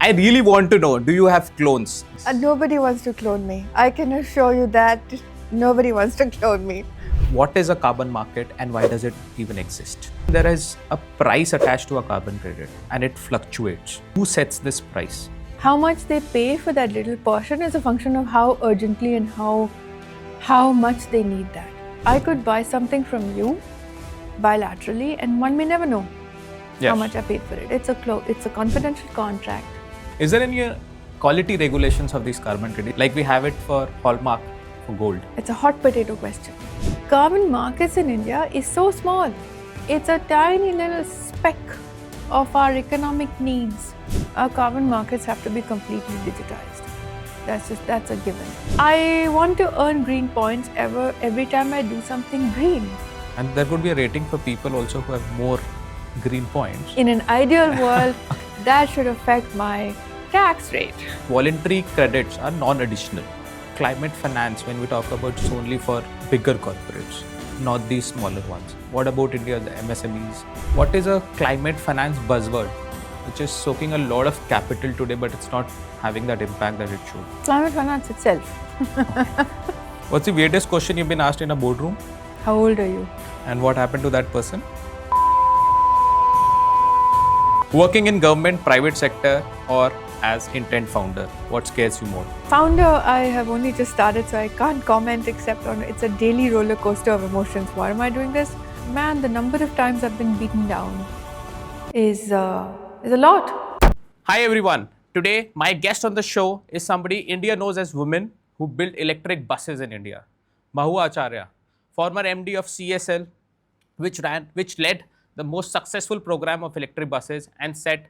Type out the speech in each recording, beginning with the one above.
I really want to know, do you have clones? Nobody wants to clone me. I can assure you that nobody wants to clone me. What is a carbon market and why does it even exist? There is a price attached to a carbon credit and it fluctuates. Who sets this price? How much they pay for that little portion is a function of how urgently and how much they need that. I could buy something from you bilaterally and one may never know how much I paid for it. It's a confidential contract. Is there any quality regulations of these carbon credits like we have it for hallmark for gold? It's a hot potato question. Carbon markets in India is so small. It's a tiny little speck of our economic needs. Our carbon markets have to be completely digitized. That's a given. I want to earn green points every time I do something green. And there would be a rating for people also who have more green points. In an ideal world, that should affect my tax rate. Voluntary credits are non-additional. Climatefinance, when we talk about, it's only for bigger corporates, not these smaller ones. What about India, the MSMEs? What is a climate finance buzzword, which is soaking a lot of capital today, but it's not having that impact that it should? Climate finance itself. What's the weirdest question you've been asked in a boardroom? How old are you? And what happened to that person? Working in government, private sector, or as intent founder, what scares you more? Founder, I have only just started, so I can't comment except on it's a daily roller coaster of emotions. Why am I doing this? Man, the number of times I've been beaten down is a lot. Hi everyone. Today, my guest on the show is somebody India knows as women who built electric buses in India. Mahua Acharya, former MD of CSL, which led the most successful program of electric buses and set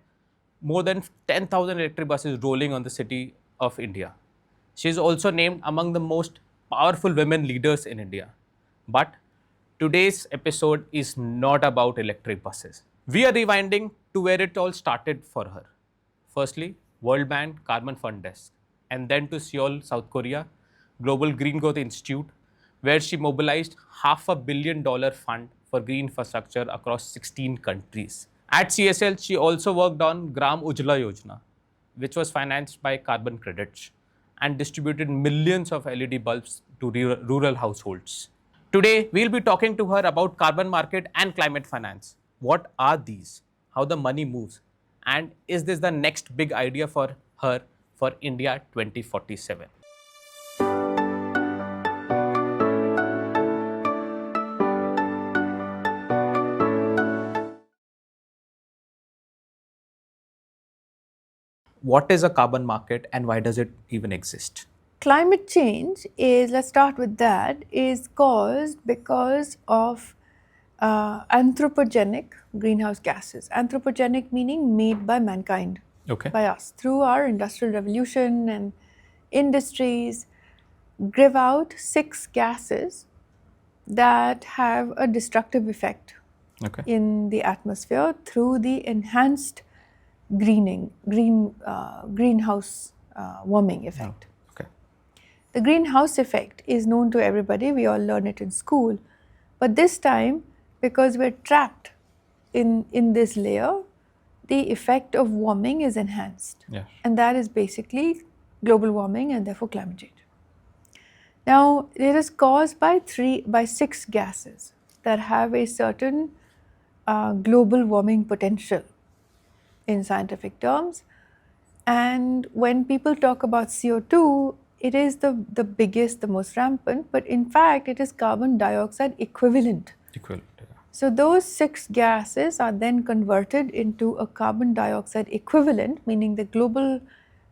more than 10,000 electric buses rolling on the city of India. She is also named among the most powerful women leaders in India. But today's episode is not about electric buses. We are rewinding to where it all started for her. Firstly, World Bank Carbon Fund Desk, and then to Seoul, South Korea, Global Green Growth Institute, where she mobilized $500 million fund for green infrastructure across 16 countries. At CSL, she also worked on Gram Ujla Yojana, which was financed by carbon credits and distributed millions of LED bulbs to rural households. Today, we'll be talking to her about carbon market and climate finance. What are these? How the money moves? And is this the next big idea for her for India 2047? What is a carbon market and why does it even exist? Climate change is, let's start with that, is caused because of anthropogenic greenhouse gases. Anthropogenic meaning made by mankind, by us, through our industrial revolution and industries, give out 6 gases that have a destructive effect in the atmosphere through the enhanced greenhouse warming effect. The greenhouse effect is known to everybody. We all learn it in school. But this time, because we're trapped in this layer, the effect of warming is enhanced. And that is basically global warming and therefore climate change. Now, it is caused by 6 gases that have a certain global warming potential in scientific terms. And when people talk about CO2, it is the biggest, the most rampant, but in fact, it is carbon dioxide equivalent. So those 6 gases are then converted into a carbon dioxide equivalent, meaning the global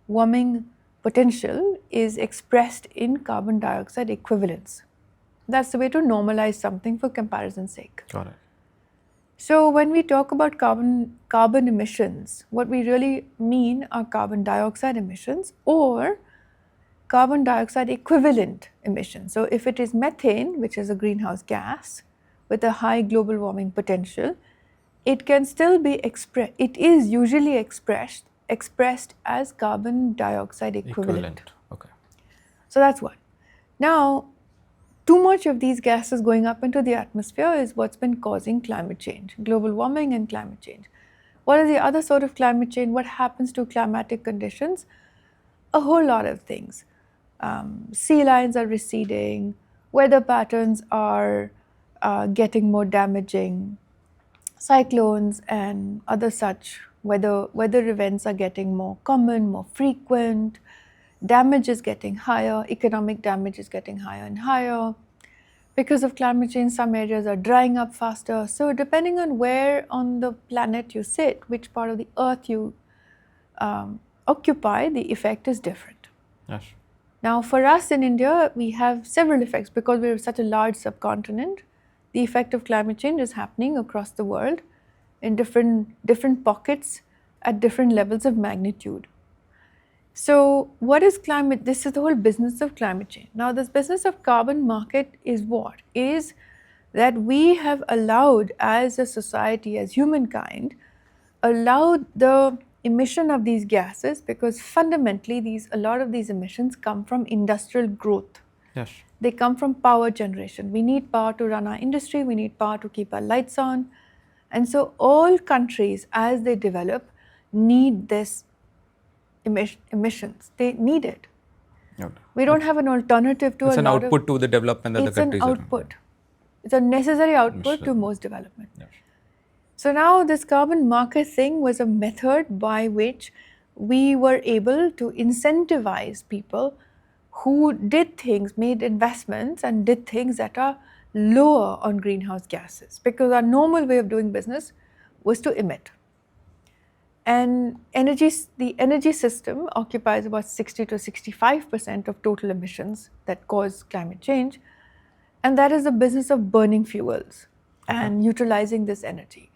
warming potential is expressed in carbon dioxide equivalents. That's the way to normalize something for comparison's sake. Got it. So when we talk about carbon emissions, what we really mean are carbon dioxide emissions or carbon dioxide equivalent emissions. So if it is methane, which is a greenhouse gas with a high global warming potential, it can still be it is usually expressed as carbon dioxide equivalent. So that's one. Now, too much of these gases going up into the atmosphere is what's been causing climate change, global warming and climate change. What is the other sort of climate change? What happens to climatic conditions? A whole lot of things. Sea lines are receding, weather patterns are getting more damaging, cyclones and other such weather events are getting more common, more frequent, damage is getting higher, economic damage is getting higher and higher. Because of climate change, some areas are drying up faster. So depending on where on the planet you sit, which part of the earth you occupy, the effect is different. Yes. Now for us in India, we have several effects because we're such a large subcontinent. The effect of climate change is happening across the world in different pockets at different levels of magnitude. So what is climate? This is the whole business of climate change. Now this business of carbon market is what? Is that we have allowed as a society, as humankind, allowed the emission of these gases because fundamentally a lot of these emissions come from industrial growth. Yes. They come from power generation. We need power to run our industry, we need power to keep our lights on. And so all countries as they develop need this emissions. They need it. Okay. We don't have an alternative to it's a an lot output to the development that the it's an countries are. output. It's a necessary output to most development. Yes. So now this carbon market thing was a method by which we were able to incentivize people who did things, made investments and did things that are lower on greenhouse gases, because our normal way of doing business was to emit. And the energy system occupies about 60 to 65% of total emissions that cause climate change. And that is the business of burning fuels and utilizing this energy.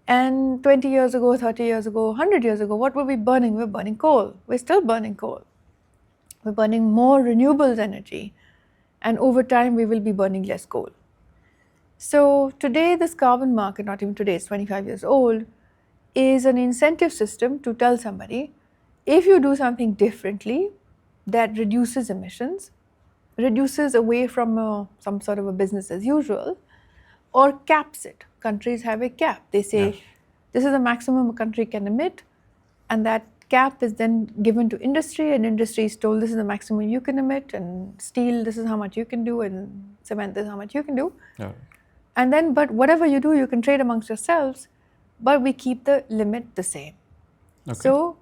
And 20 years ago, 30 years ago, 100 years ago, what were we burning? We were burning coal. We're still burning coal. We're burning more renewables energy. And over time, we will be burning less coal. So today, this carbon market, not even today, it's 25 years old, is an incentive system to tell somebody, if you do something differently that reduces emissions, reduces away from some sort of a business as usual, or caps it. Countries have a cap. They say, this is the maximum a country can emit, and that cap is then given to industry, and industry is told this is the maximum you can emit, and steel, this is how much you can do, and cement, this is how much you can do. And then, but whatever you do, you can trade amongst yourselves, but we keep the limit the same. So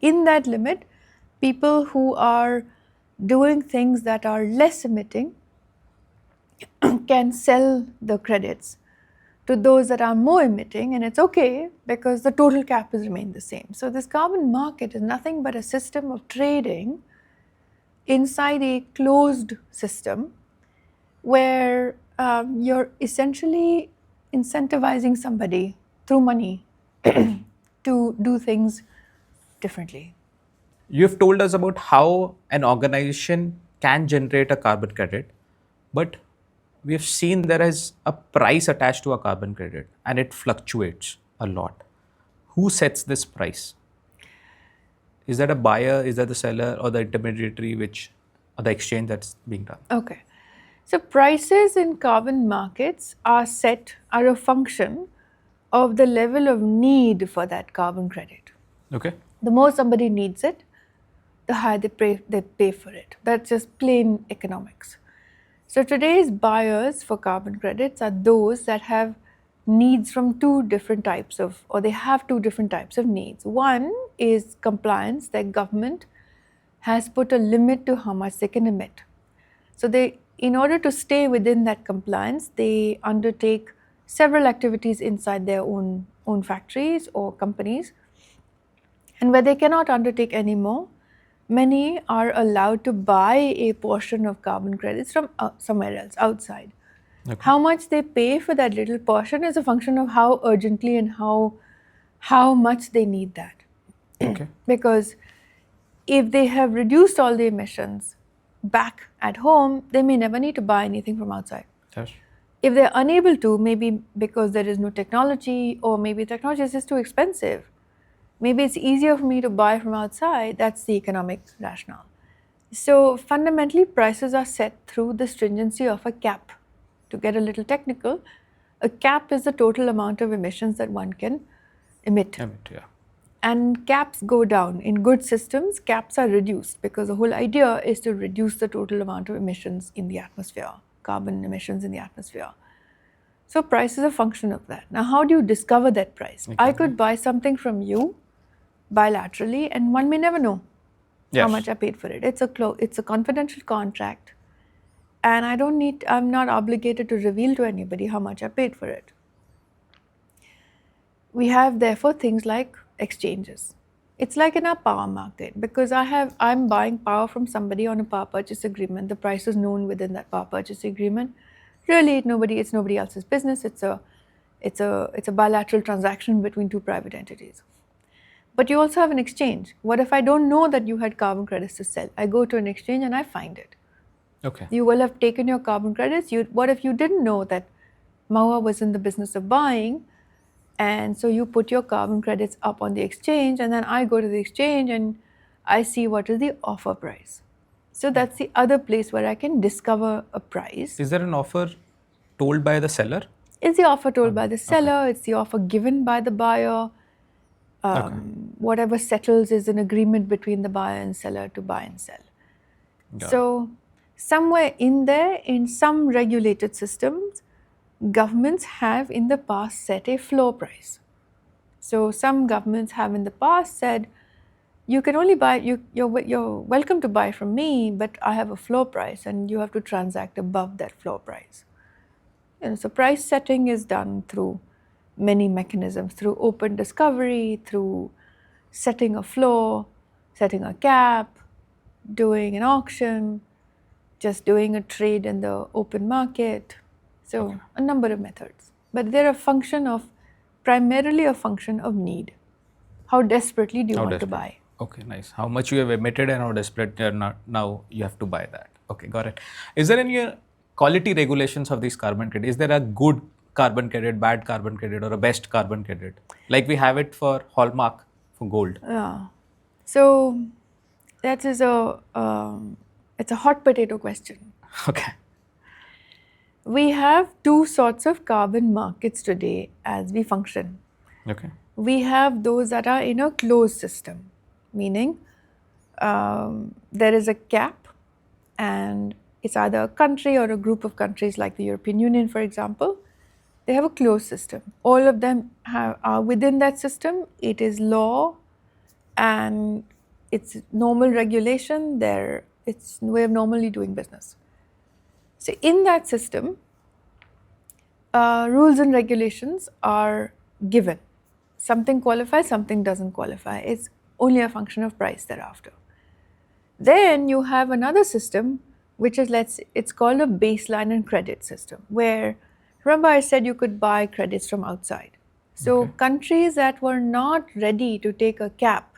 in that limit, people who are doing things that are less emitting can sell the credits to those that are more emitting, and it's okay because the total cap has remained the same. So this carbon market is nothing but a system of trading inside a closed system where you're essentially incentivizing somebody through money to do things differently. You've told us about how an organization can generate a carbon credit, but we've seen there is a price attached to a carbon credit and it fluctuates a lot. Who sets this price? Is that a buyer, is that the seller, or the intermediary, or the exchange that's being done? Okay. So prices in carbon markets are a function of the level of need for that carbon credit. Okay. The more somebody needs it, the higher they pay for it. That's just plain economics. So today's buyers for carbon credits are those that have needs from two different types of needs. One is compliance. The government has put a limit to how much they can emit. So in order to stay within that compliance, they undertake several activities inside their own factories or companies. And where they cannot undertake any more, many are allowed to buy a portion of carbon credits from somewhere else, outside. How much they pay for that little portion is a function of how urgently and how much they need that. Because if they have reduced all the emissions back at home, they may never need to buy anything from outside. If they're unable to, maybe because there is no technology, or maybe technology is just too expensive, maybe it's easier for me to buy from outside. That's the economic rationale. So fundamentally, prices are set through the stringency of a cap. To get a little technical, a cap is the total amount of emissions that one can emit. Yeah. And caps go down. In good systems, caps are reduced because the whole idea is to reduce the total amount of emissions in the atmosphere, carbon emissions in the atmosphere. So price is a function of that. Now, how do you discover that price? I could buy something from you bilaterally, and one may never know how much I paid for it. It's a confidential contract, and I'm not obligated to reveal to anybody how much I paid for it. We have therefore things like exchanges. It's like in our power market, because I'm buying power from somebody on a power purchase agreement. The price is known within that power purchase agreement. Really, it's nobody else's business. It's a bilateral transaction between two private entities. But you also have an exchange. What if I don't know that you had carbon credits to sell? I go to an exchange and I find it. Okay. You will have taken your carbon credits. What if you didn't know that Mahua was in the business of buying? And so you put your carbon credits up on the exchange, and then I go to the exchange and I see what is the offer price. So that's the other place where I can discover a price. Is there an offer told by the seller? It's the offer told by the seller. It's the offer given by the buyer. Whatever settles is an agreement between the buyer and seller to buy and sell. So somewhere in there, in some regulated systems, governments have in the past set a floor price. So some governments have in the past said, you can only buy, you're welcome to buy from me, but I have a floor price and you have to transact above that floor price. So price setting is done through many mechanisms, through open discovery, through setting a floor, setting a cap, doing an auction, just doing a trade in the open market. So a number of methods. But they're primarily a function of need. How desperately do you want to buy? Okay, nice. How much you have emitted and how desperate you're not, now you have to buy that. Okay, got it. Is there any quality regulations of these carbon credit? Is there a good carbon credit, bad carbon credit, or a best carbon credit? Like we have it for hallmark for gold. Yeah. So that is it's a hot potato question. Okay. We have two sorts of carbon markets today as we function. Okay. We have those that are in a closed system, meaning there is a cap, and it's either a country or a group of countries like the European Union, for example. They have a closed system. All of them are within that system. It is law and it's normal regulation. It's way of normally doing business. So in that system, rules and regulations are given. Something qualifies, something doesn't qualify. It's only a function of price thereafter. Then you have another system, which is, it's called a baseline and credit system, where, remember I said you could buy credits from outside. So countries that were not ready to take a cap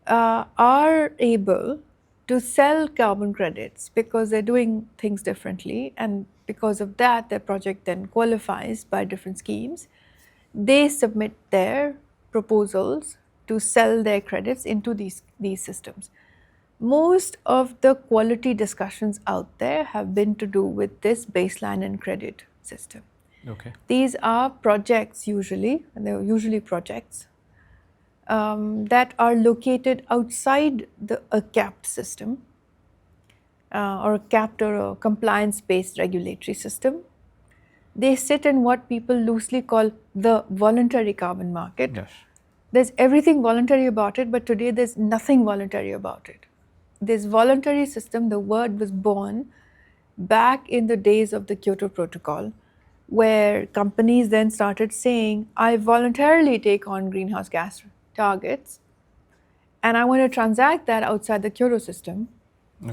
are able to sell carbon credits because they're doing things differently, and because of that their project then qualifies by different schemes. They submit their proposals to sell their credits into these systems. Most of the quality discussions out there have been to do with this baseline and credit system. Okay. These are projects usually, and they're usually projects that are located outside a capped system or a capped or a compliance-based regulatory system. They sit in what people loosely call the voluntary carbon market. Yes. There's everything voluntary about it, but today there's nothing voluntary about it. This voluntary system, the word was born back in the days of the Kyoto Protocol, where companies then started saying, I voluntarily take on greenhouse gas targets, and I want to transact that outside the Kyoto system,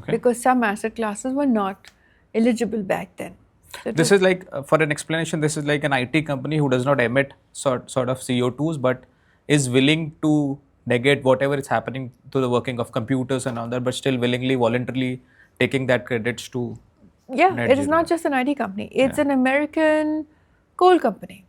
because some asset classes were not eligible back then. So this is like, for an explanation, this is like an IT company who does not emit sort of CO2s, but is willing to negate whatever is happening to the working of computers and all that, but still willingly, voluntarily taking that credits to it is not just an IT company. It's an American coal company.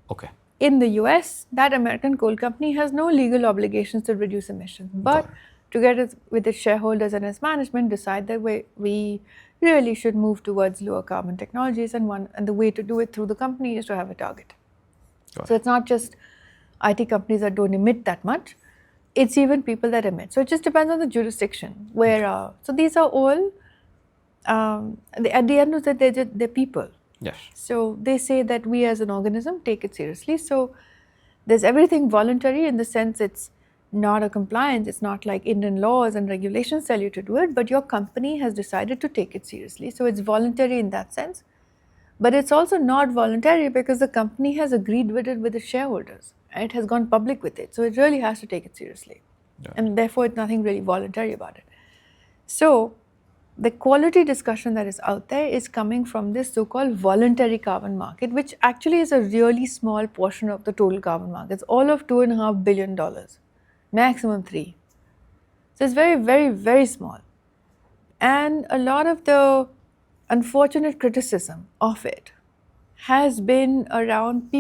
Okay. In the US, that American coal company has no legal obligations to reduce emissions, but together with its shareholders and its management decide that we really should move towards lower carbon technologies, and the way to do it through the company is to have a target. So it's not just IT companies that don't emit that much. It's even people that emit. So it just depends on the jurisdiction. So these are all, at the end of the day, they're people. Yes. So they say that we as an organism take it seriously. So there's everything voluntary in the sense it's not a compliance. It's not like Indian laws and regulations tell you to do it, but your company has decided to take it seriously. So it's voluntary in that sense. But it's also not voluntary because the company has agreed with it with its shareholders. And it has gone public with it. So it really has to take it seriously. Yeah. And therefore, it's nothing really voluntary about it. So the quality discussion that is out there is coming from this so-called voluntary carbon market, which actually is a really small portion of the total carbon market. It's all of $2.5 billion, maximum $3 billion. So it's very, very, very small. And a lot of the unfortunate criticism of it has been around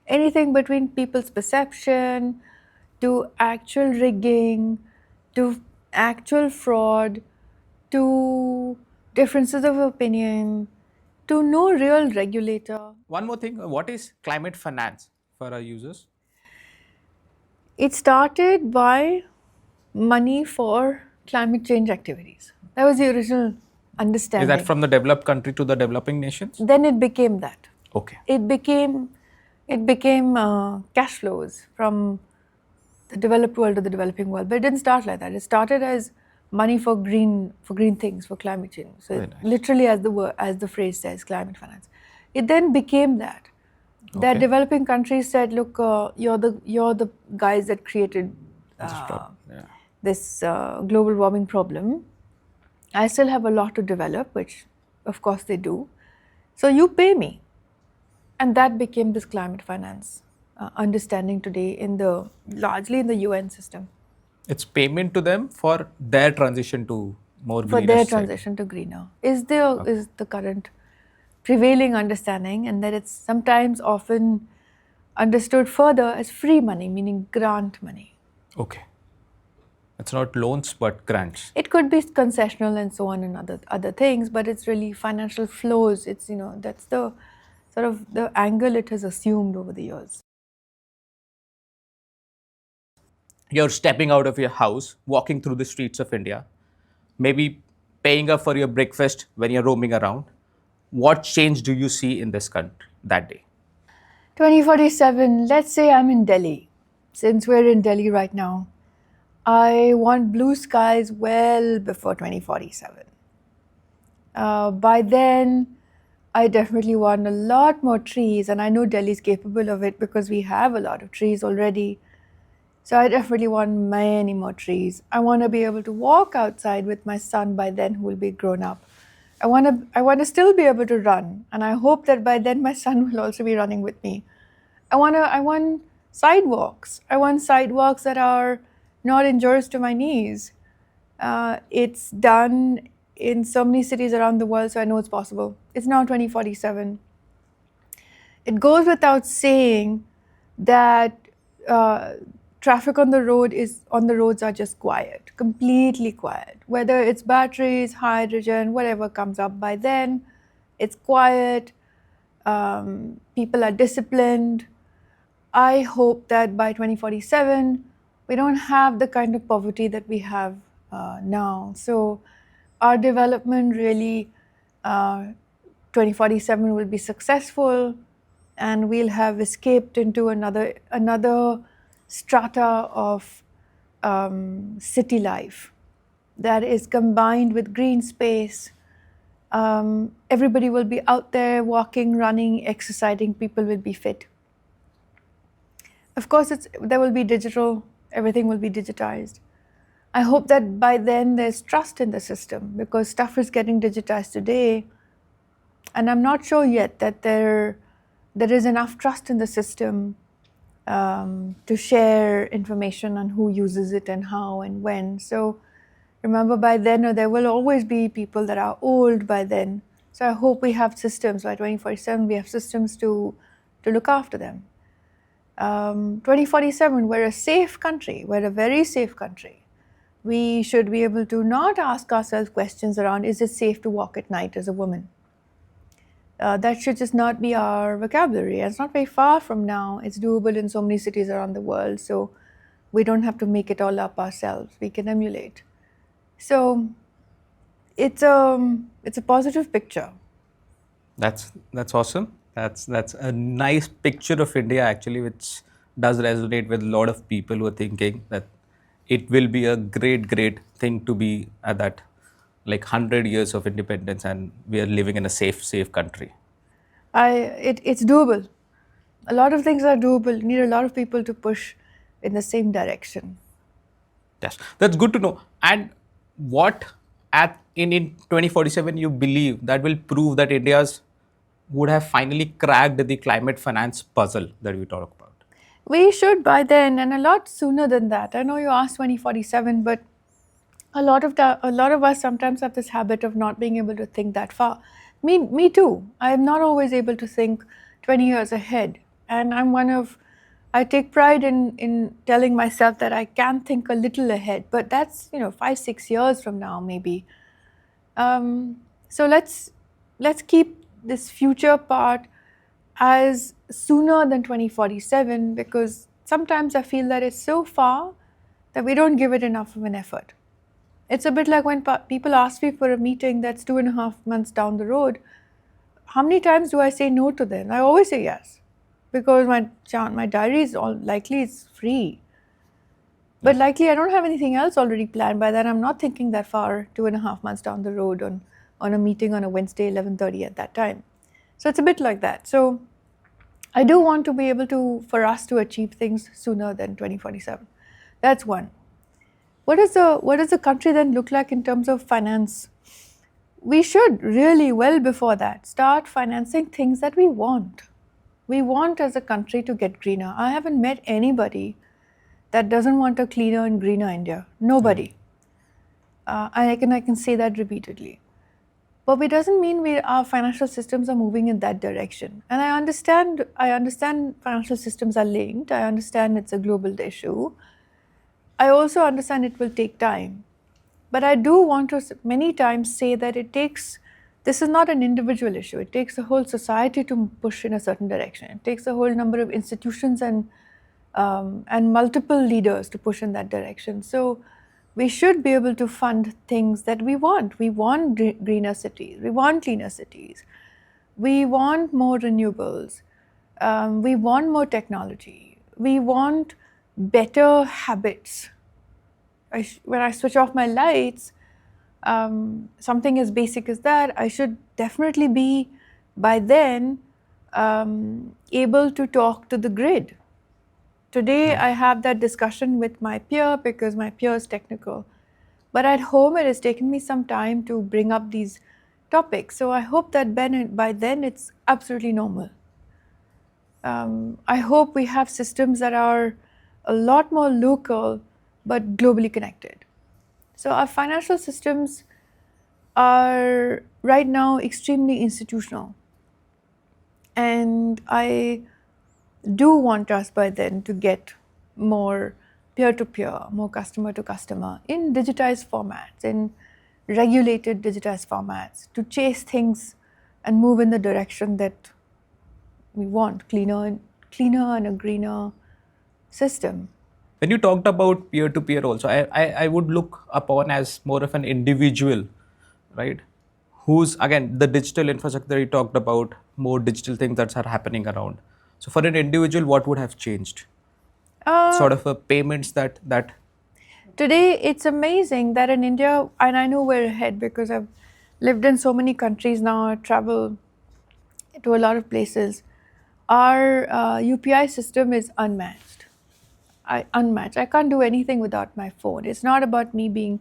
anything between people's perception to actual rigging, to actual fraud, to differences of opinion, to no real regulator. One more thing, what is climate finance for our users? It started by money for climate change activities. That was the original understanding. Is that from the developed country to the developing nations? Then it became that. Okay. It became cash flows from the developed world to the developing world. But it didn't start like that. It started as money for green things, for climate change. So Very nice. literally, as the phrase says, climate finance. It then became that. That Okay. developing countries said, look, you're the guys that created this global warming problem. I still have a lot to develop, which of course they do. So you pay me. And that became this climate finance understanding today largely in the UN system. It's payment to them for their transition to more greener. For their side. transition to greener is the current prevailing understanding, and that it's sometimes often understood further as free money, meaning grant money. Okay. It's not loans but grants. It could be concessional and so on and other things, but it's really financial flows. It's that's the sort of the angle it has assumed over the years. You're stepping out of your house, walking through the streets of India, maybe paying up for your breakfast when you're roaming around. What change do you see in this country that day? 2047, let's say I'm in Delhi. Since we're in Delhi right now, I want blue skies well before 2047. By then, I definitely want a lot more trees, and I know Delhi is capable of it because we have a lot of trees already. So I definitely want many more trees. I want to be able to walk outside with my son by then, who will be grown up. I want to still be able to run, and I hope that by then my son will also be running with me. I want sidewalks. I want sidewalks that are not injurious to my knees. It's done in so many cities around the world, so I know it's possible. It's now 2047. It goes without saying that traffic on the roads are just quiet, completely quiet. Whether it's batteries, hydrogen, whatever comes up by then, it's quiet. People are disciplined. I hope that by 2047, we don't have the kind of poverty that we have now. So our development really, 2047 will be successful, and we'll have escaped into another strata of city life that is combined with green space. Everybody will be out there walking, running, exercising. People will be fit. Of course, there will be digital. Everything will be digitized. I hope that by then there's trust in the system, because stuff is getting digitized today, and I'm not sure yet that there is enough trust in the system to share information on who uses it and how and when. So remember, by then there will always be people that are old by then. So I hope we have systems by 2047. We have systems to look after them. 2047, we're a safe country. We're a very safe country. We should be able to not ask ourselves questions around, is it safe to walk at night as a woman? That should just not be our vocabulary. It's not very far from now. It's doable in so many cities around the world. So we don't have to make it all up ourselves. We can emulate. So it's a positive picture. That's awesome. That's a nice picture of India actually, which does resonate with a lot of people who are thinking that it will be a great thing to be at that like 100 years of independence and we are living in a safe country. It's doable. A lot of things are doable. You need a lot of people to push in the same direction. Yes, that's good to know. And what in 2047 you believe that will prove that India's would have finally cracked the climate finance puzzle that we talk about? We should by then, and a lot sooner than that. I know you asked 2047, but a lot of us sometimes have this habit of not being able to think that far. Me too. I am not always able to think 20 years ahead, and I take pride in telling myself that I can think a little ahead, but that's 5-6 years from now maybe. So let's keep this future part as sooner than 2047, because sometimes I feel that it's so far that we don't give it enough of an effort. It's a bit like when people ask me for a meeting that's 2.5 months down the road. How many times do I say no to them? I always say yes, because my diary is all likely it's free. But likely I don't have anything else already planned. By then I'm not thinking that far, 2.5 months down the road on a meeting on a Wednesday, 11:30 at that time. So it's a bit like that. So I do want to be able for us to achieve things sooner than 2047. That's one. What does the country then look like in terms of finance? We should really, well before that, start financing things that we want. We want as a country to get greener. I haven't met anybody that doesn't want a cleaner and greener India. Nobody. I can say that repeatedly. But it doesn't mean our financial systems are moving in that direction. And I understand financial systems are linked. I understand it's a global issue. I also understand it will take time. But I do want to many times say that this is not an individual issue. It takes a whole society to push in a certain direction. It takes a whole number of institutions and multiple leaders to push in that direction. So we should be able to fund things that we want. We want greener cities. We want cleaner cities. We want more renewables. We want more technology. We want better habits. When I switch off my lights, something as basic as that, I should definitely be by then able to talk to the grid. Today, I have that discussion with my peer because my peer is technical. But at home, it has taken me some time to bring up these topics. So I hope that by then, it's absolutely normal. I hope we have systems that are a lot more local but globally connected. So our financial systems are right now extremely institutional. And I do want us by then to get more peer-to-peer, more customer-to-customer in digitized formats, in regulated digitized formats, to chase things and move in the direction that we want, cleaner and a greener system. When you talked about peer-to-peer also, I would look upon as more of an individual, right? Who's, again, the digital infrastructure you talked about, more digital things that are happening around. So for an individual, what would have changed? Sort of a payments that Today, it's amazing that in India, and I know we're ahead because I've lived in so many countries now, I travel to a lot of places. Our UPI system is unmatched. I can't do anything without my phone. It's not about me being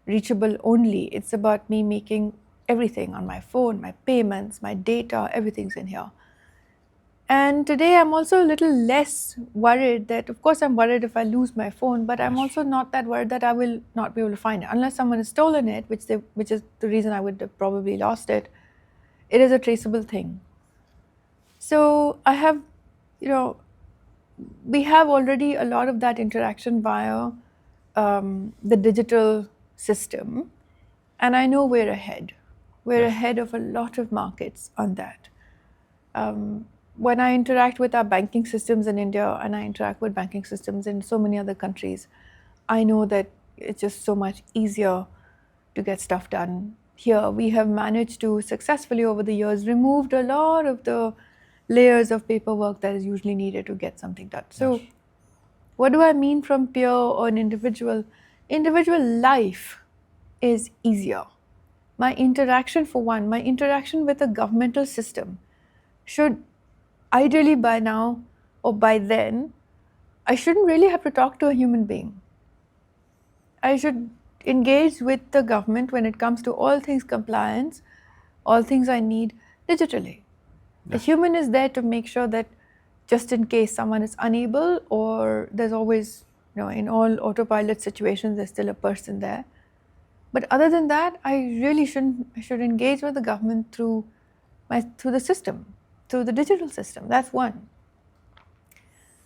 reachable only. It's about me making everything on my phone, my payments, my data, everything's in here. And today I'm also a little less worried that, of course, I'm worried if I lose my phone, but I'm also not that worried that I will not be able to find it. Unless someone has stolen it, which is the reason I would have probably lost it, it is a traceable thing. So I have, we have already a lot of that interaction via the digital system, and I know we're ahead. We're ahead of a lot of markets on that. When I interact with our banking systems in India and I interact with banking systems in so many other countries, I know that it's just so much easier to get stuff done. Here, we have managed to successfully over the years removed a lot of the layers of paperwork that is usually needed to get something done. So, what do I mean from peer or an individual? Individual life is easier. My interaction, for one, my interaction with a governmental system should ideally by now or by then, I shouldn't really have to talk to a human being. I should engage with the government when it comes to all things compliance, all things I need digitally. The human is there to make sure that just in case someone is unable, or there's always, in all autopilot situations, there's still a person there. But other than that, I should engage with the government through the system, through the digital system. That's one.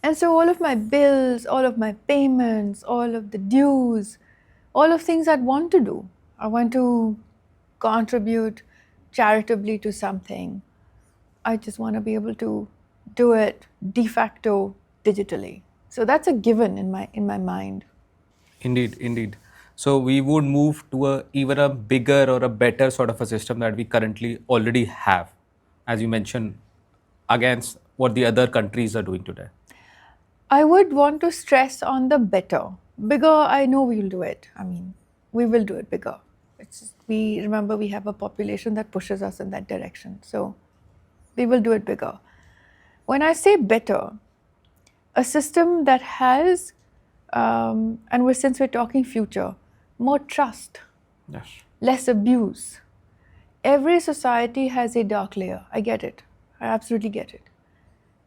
And so all of my bills, all of my payments, all of the dues, all of things I'd want to do. I want to contribute charitably to something. I just want to be able to do it de facto digitally. So that's a given in my mind. Indeed. So we would move to even a bigger or a better sort of a system that we currently already have, as you mentioned, against what the other countries are doing today. I would want to stress on the better. Bigger, I know we'll do it. I mean, we will do it bigger. We have a population that pushes us in that direction. So we will do it bigger. When I say better, a system that has, since we're talking future, more trust, less abuse. Every society has a dark layer. I get it. I absolutely get it.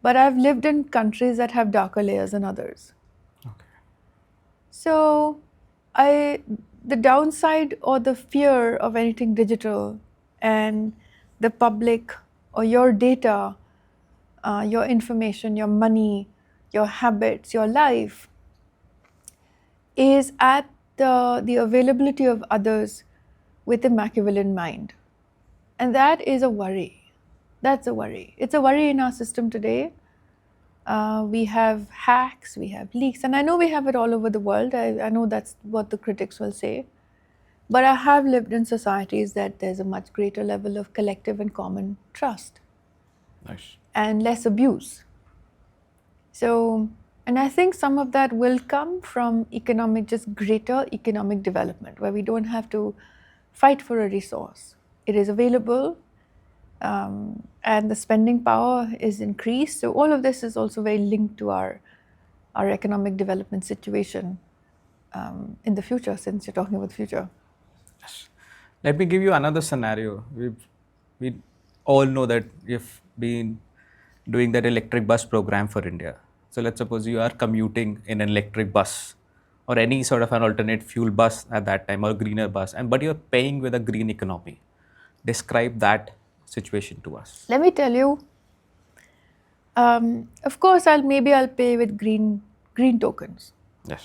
But I've lived in countries that have darker layers than others. So the downside or the fear of anything digital and the public or your data, your information, your money, your habits, your life is at the availability of others with a Machiavellian mind. And that is a worry. That's a worry. It's a worry in our system today. We have hacks, we have leaks, and I know we have it all over the world. I know that's what the critics will say. But I have lived in societies that there's a much greater level of collective and common trust. And less abuse. So, and I think some of that will come from just greater economic development, where we don't have to fight for a resource. It is available, and the spending power is increased. So all of this is also very linked to our economic development situation in the future, since you're talking about the future. Let me give you another scenario. We all know that we've been doing that electric bus program for India. So let's suppose you are commuting in an electric bus or any sort of an alternate fuel bus at that time, or greener bus, but you're paying with a green economy. Describe that situation to us. Let me tell you. Of course, I'll pay with green tokens.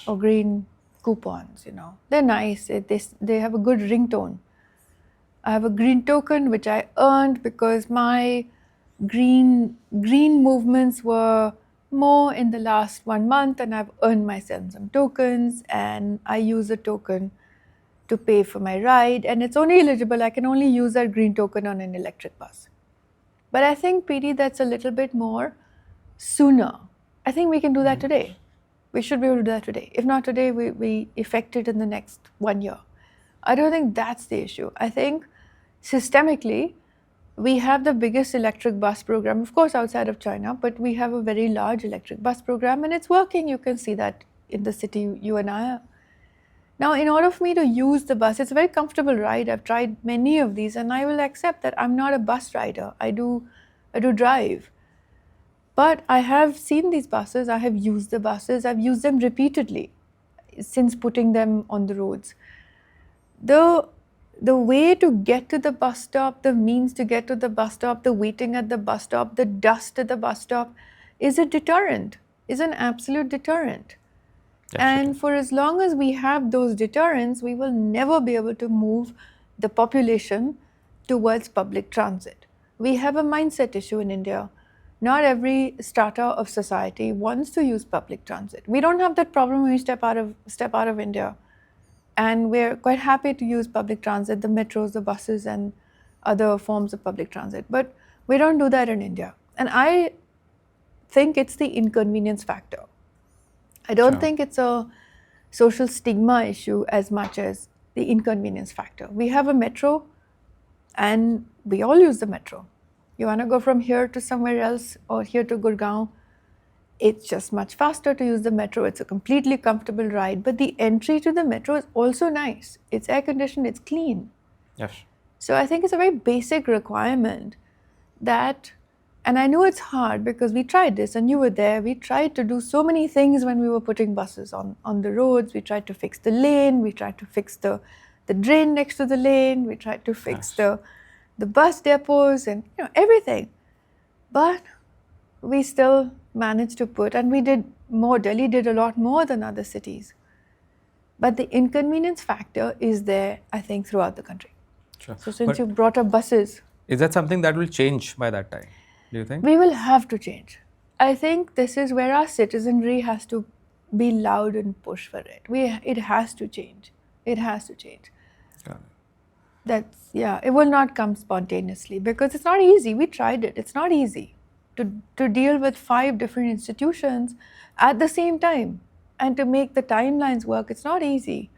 Or green coupons. They're nice. They have a good ringtone. I have a green token which I earned because my green movements were more in the last 1 month, and I've earned myself some tokens, and I use a token to pay for my ride, and it's only eligible. I can only use that green token on an electric bus. But I think, PD, that's a little bit more sooner. I think we can do that today. We should be able to do that today. If not today, we effect it in the next 1 year. I don't think that's the issue. I think systemically, we have the biggest electric bus program, of course, outside of China, but we have a very large electric bus program, and it's working. You can see that in the city you and I are. Now, in order for me to use the bus, it's a very comfortable ride. I've tried many of these, and I will accept that I'm not a bus rider. I do drive. But I have seen these buses. I have used the buses. I've used them repeatedly since putting them on the roads. The way to get to the bus stop, the means to get to the bus stop, the waiting at the bus stop, the dust at the bus stop is a deterrent, is an absolute deterrent. And for as long as we have those deterrents, we will never be able to move the population towards public transit. We have a mindset issue in India. Not every strata of society wants to use public transit. We don't have that problem when we step out of India, and we're quite happy to use public transit, the metros, the buses, and other forms of public transit. But we don't do that in India, and I think it's the inconvenience factor. I don't think it's a social stigma issue as much as the inconvenience factor. We have a metro, and we all use the metro. You want to go from here to somewhere else or here to Gurgaon, it's just much faster to use the metro. It's a completely comfortable ride, but the entry to the metro is also nice. It's air conditioned, it's clean. Yes. So I think it's a very basic requirement that, and I know it's hard because we tried this and you were there. We tried to do so many things when we were putting buses on the roads. We tried to fix the lane. We tried to fix the drain next to the lane. We tried to fix the bus depots and everything. But we still managed to put, and we did more. Delhi did a lot more than other cities. But the inconvenience factor is there, I think, throughout the country. Sure. So since you brought up buses. Is that something that will change by that time, do you think? We will have to change. I think this is where our citizenry has to be loud and push for it. It has to change. It has to change. It will not come spontaneously because it's not easy. We tried it. It's not easy to deal with 5 different institutions at the same time and to make the timelines work. It's not easy.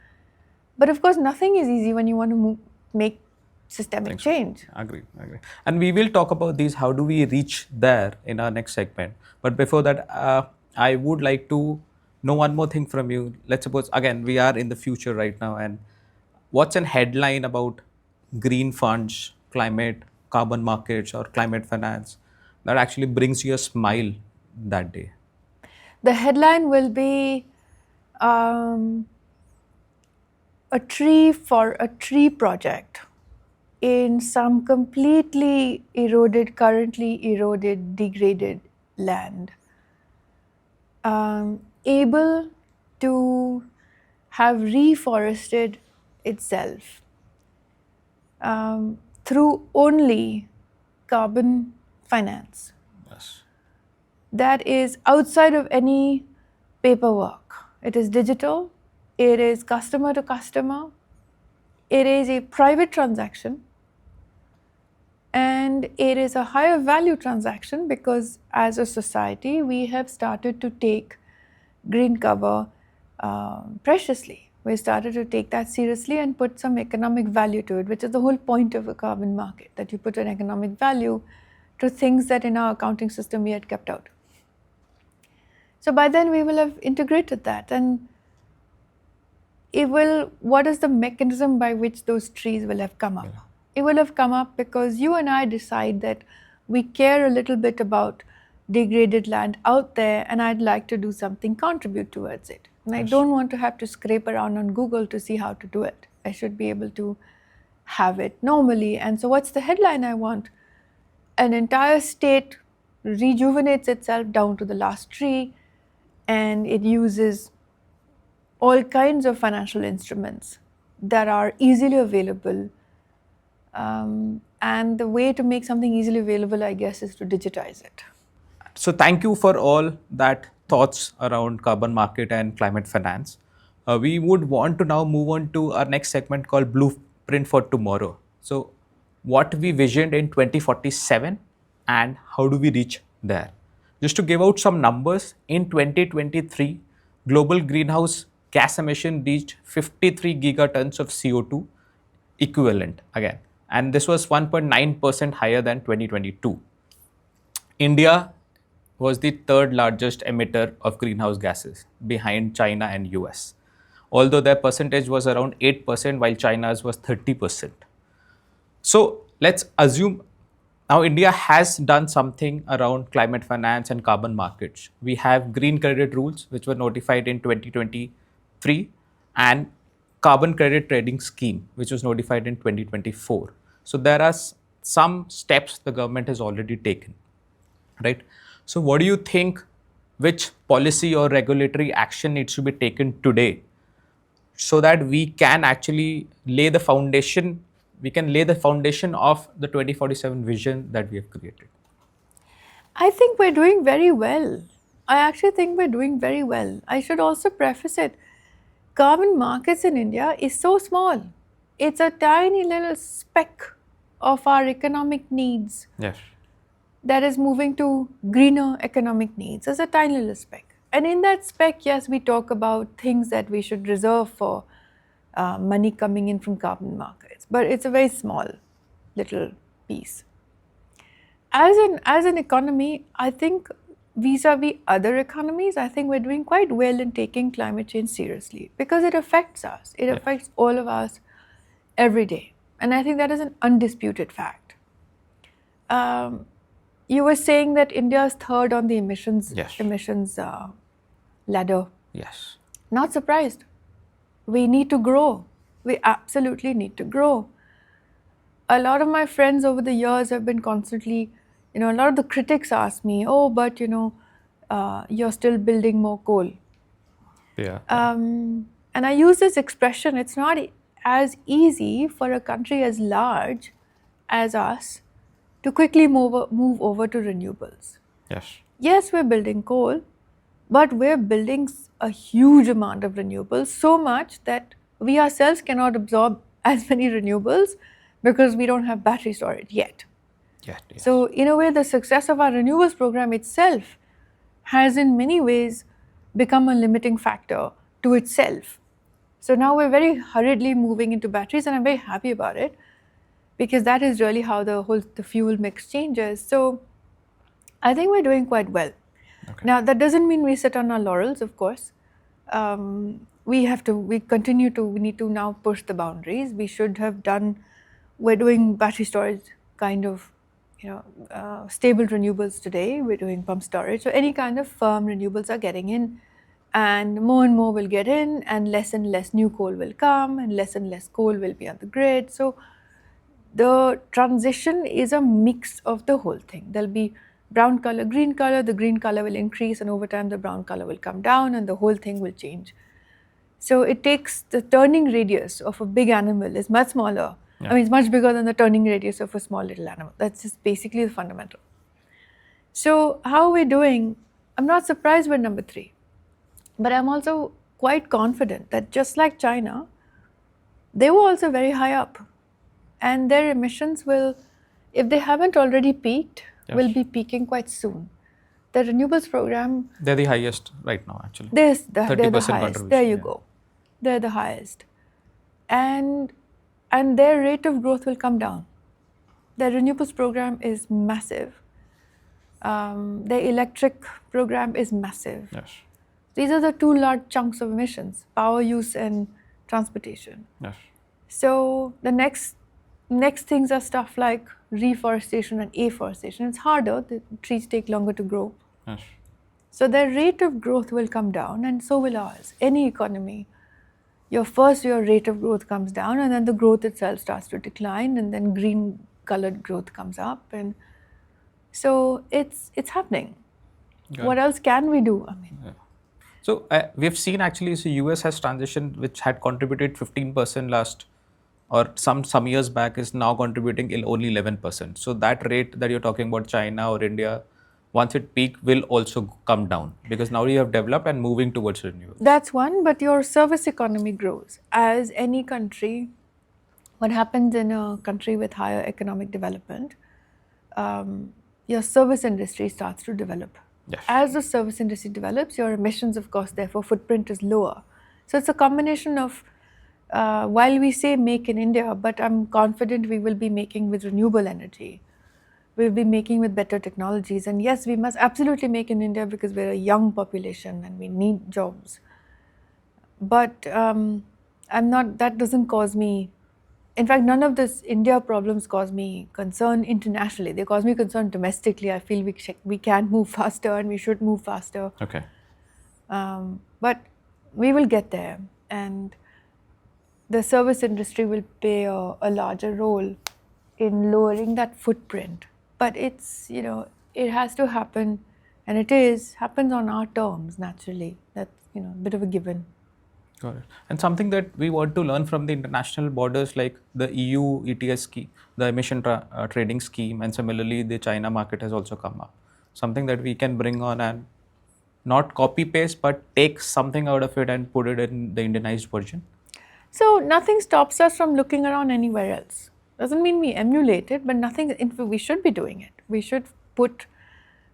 But of course, nothing is easy when you want to make systemic change. Agree. And we will talk about these, how do we reach there in our next segment. But before that, I would like to know one more thing from you. Let's suppose, again, we are in the future right now, and what's an headline about green funds, climate, carbon markets, or climate finance that actually brings you a smile that day? The headline will be a tree project in some completely currently eroded, degraded land, able to have reforested itself through only carbon finance. Yes. That is outside of any paperwork. It is digital, it is customer to customer, it is a private transaction, and it is a higher value transaction because as a society we have started to take green cover preciously. We started to take that seriously and put some economic value to it, which is the whole point of a carbon market, that you put an economic value to things that in our accounting system we had kept out. So by then we will have integrated that, and what is the mechanism by which those trees will have come up? Yeah. It will have come up because you and I decide that we care a little bit about degraded land out there, and I'd like to do something, contribute towards it. And yes. I don't want to have to scrape around on Google to see how to do it. I should be able to have it normally. And so what's the headline I want? An entire state rejuvenates itself down to the last tree, and it uses all kinds of financial instruments that are easily available. And the way to make something easily available, I guess, is to digitize it. So thank you for all that thoughts around carbon market and climate finance. We would want to now move on to our next segment called Blueprint for Tomorrow. So what we visioned in 2047 and how do we reach there? Just to give out some numbers, in 2023, global greenhouse gas emission reached 53 gigatons of CO2 equivalent again. And this was 1.9% higher than 2022. India was the 3rd largest emitter of greenhouse gases behind China and US. Although their percentage was around 8% while China's was 30%. So let's assume now India has done something around climate finance and carbon markets. We have green credit rules which were notified in 2023 and carbon credit trading scheme which was notified in 2024. So there are some steps the government has already taken, right? So what do you think, which policy or regulatory action needs to be taken today so that we can actually lay the foundation we can lay the foundation of the 2047 vision that we have created? I think we're doing very well. I actually think we're doing very well. I should also preface it. Carbon markets in India is so small. It's a tiny little speck of our economic needs Yes. that is moving to greener economic needs. It's a tiny little speck. And in that speck, yes, we talk about things that we should reserve for money coming in from carbon markets. But it's a very small little piece. As an economy, I think vis-a-vis other economies, I think we're doing quite well in taking climate change seriously because it affects us. It affects all of us every day. And I think that is an undisputed fact. You were saying that India is third on the emissions ladder. Yes. Not surprised. We need to grow. We absolutely need to grow. A lot of my friends over the years have been constantly, a lot of the critics ask me, oh, but you're still building more coal. Yeah. And I use this expression, it's not as easy for a country as large as us to quickly move over to renewables. Yes. Yes, we're building coal, but we're building a huge amount of renewables, so much that we ourselves cannot absorb as many renewables because we don't have battery storage yet. Yes. So in a way, the success of our renewables program itself has in many ways become a limiting factor to itself. So now we're very hurriedly moving into batteries, and I'm very happy about it because that is really how the fuel mix changes. So I think we're doing quite well. Okay. Now that doesn't mean we sit on our laurels, of course. We need to now push the boundaries. We're doing battery storage kind of, stable renewables today. We're doing pump storage. So any kind of firm renewables are getting in, and more will get in, and less new coal will come, and less coal will be on the grid. So the transition is a mix of the whole thing. There'll be brown color, green color, the green color will increase, and over time the brown color will come down, and the whole thing will change. So it takes the turning radius of a big animal is much smaller. Yeah. I mean, it's much bigger than the turning radius of a small little animal. That's just basically the fundamental. So how are we doing? I'm not surprised we're number 3. But I'm also quite confident that just like China, they were also very high up. And their emissions will, if they haven't already peaked, will be peaking quite soon. The renewables program... They're the highest right now, actually. They're the highest. Contribution. There you go. They're the highest. And their rate of growth will come down. The renewables program is massive. The electric program is massive. Yes. These are the 2 large chunks of emissions, power use and transportation. Yes. So the next things are stuff like reforestation and afforestation. It's harder, the trees take longer to grow. Yes. So their rate of growth will come down, and so will ours. Any economy, your rate of growth comes down, and then the growth itself starts to decline, and then green colored growth comes up, and so it's happening. What else can we do? I mean, so we've seen actually, so US has transitioned, which had contributed 15% last, or some years back, is now contributing only 11%. So that rate that you're talking about, China or India, once it peak, will also come down because now you have developed and moving towards renewables. That's one, but your service economy grows. As any country, what happens in a country with higher economic development, your service industry starts to develop. Yes. As the service industry develops, your emissions, of course, therefore, footprint is lower. So it's a combination of, while we say make in India, but I'm confident we will be making with renewable energy. We'll be making with better technologies. And yes, we must absolutely make in India because we're a young population and we need jobs. But that doesn't cause me, in fact, none of this India problems cause me concern internationally. They cause me concern domestically. I feel we can move faster and we should move faster. Okay. But we will get there. And the service industry will play a larger role in lowering that footprint. But it's, it has to happen, and happens on our terms naturally. That's, a bit of a given. Got it. And something that we want to learn from the international borders like the EU ETS scheme, the emission trading scheme, and similarly the China market has also come up. Something that we can bring on and not copy paste, but take something out of it and put it in the Indianized version. So nothing stops us from looking around anywhere else. Doesn't mean we emulate it, but we should be doing it. We should put,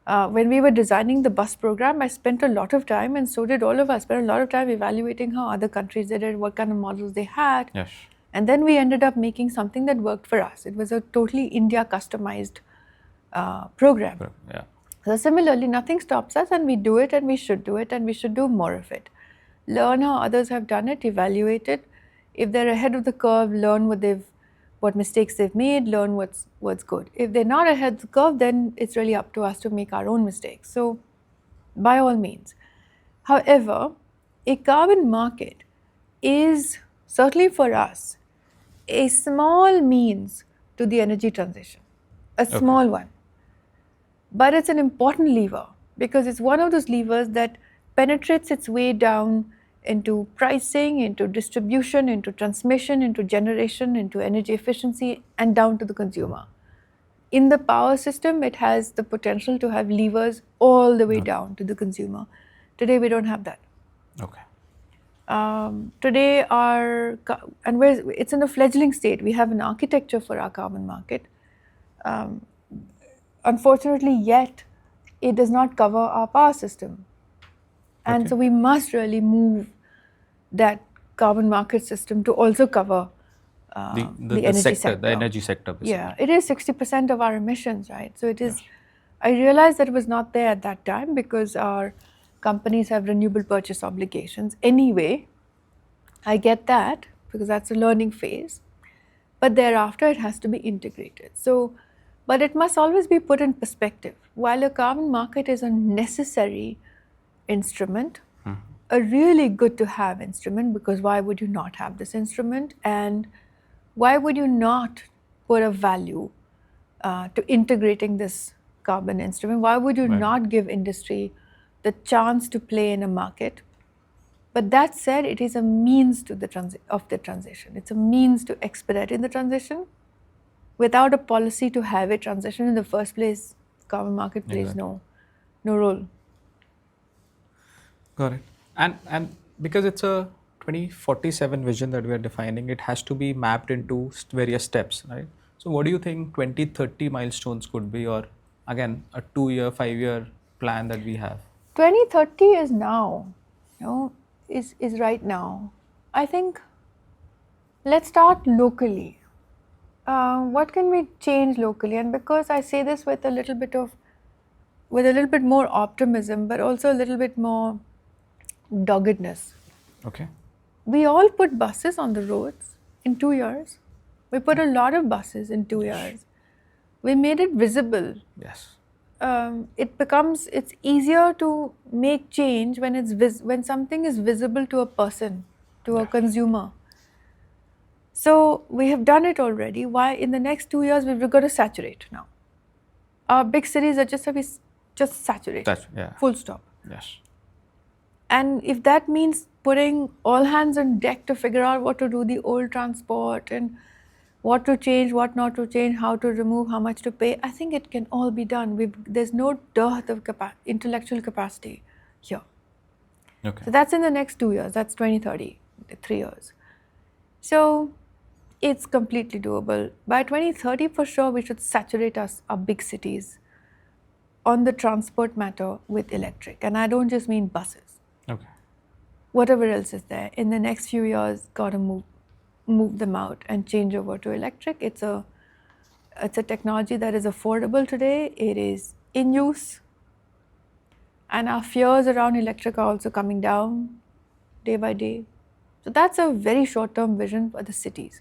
when we were designing the bus program, I spent a lot of time, and so did all of us, spent a lot of time evaluating how other countries did it, what kind of models they had. Yes. And then we ended up making something that worked for us. It was a totally India customized program. Yeah. So similarly, nothing stops us, and we do it, and we should do it, and we should do more of it. Learn how others have done it, evaluate it. If they're ahead of the curve, learn what mistakes they've made, learn what's good. If they're not ahead of the curve, then it's really up to us to make our own mistakes. So, by all means. However, a carbon market is certainly for us a small means to the energy transition, a small one. But it's an important lever because it's one of those levers that penetrates its way down into pricing, into distribution, into transmission, into generation, into energy efficiency, and down to the consumer. In the power system, it has the potential to have levers all the way down to the consumer. Today, we don't have that. Okay. Today, it's in a fledgling state. We have an architecture for our carbon market. Unfortunately, yet, it does not cover our power system. And so we must really move that carbon market system to also cover the energy sector. The energy sector, basically. Yeah, it is 60% of our emissions, right? So it is, I realized that it was not there at that time because our companies have renewable purchase obligations. Anyway, I get that because that's a learning phase. But thereafter, it has to be integrated. So, but it must always be put in perspective. While a carbon market is a necessary instrument, a really good to have instrument, because why would you not have this instrument? And why would you not put a value to integrating this carbon instrument? Why would you not give industry the chance to play in a market? But that said, it is a means to the transition. It's a means to expediting the transition. Without a policy to have a transition in the first place, carbon market plays no role. Got it. And because it's a 2047 vision that we are defining, it has to be mapped into various steps, right? So what do you think 2030 milestones could be, or again, a 2-year, 5-year plan that we have? 2030 is now, is right now. I think let's start locally. What can we change locally? And because I say this with a little bit more optimism, but also a little bit more doggedness. Okay. We all put buses on the roads in 2 years. We put a lot of buses in 2 years. We made it visible. Yes. It's easier to make change when something is visible to a person, to a consumer. So we have done it already. Why in the next 2 years we've got to saturate now? Our big cities are just saturated. Full stop. Yes. And if that means putting all hands on deck to figure out what to do the old transport and what to change, what not to change, how to remove, how much to pay, I think it can all be done. There's no dearth of intellectual capacity here. Okay. So that's in the next 2 years. That's 2030, 3 years. So it's completely doable. By 2030, for sure, we should saturate our big cities on the transport matter with electric. And I don't just mean buses. Okay. Whatever else is there, in the next few years, got to move them out and change over to electric. It's a technology that is affordable today. It is in use. And our fears around electric are also coming down day by day. So that's a very short-term vision for the cities.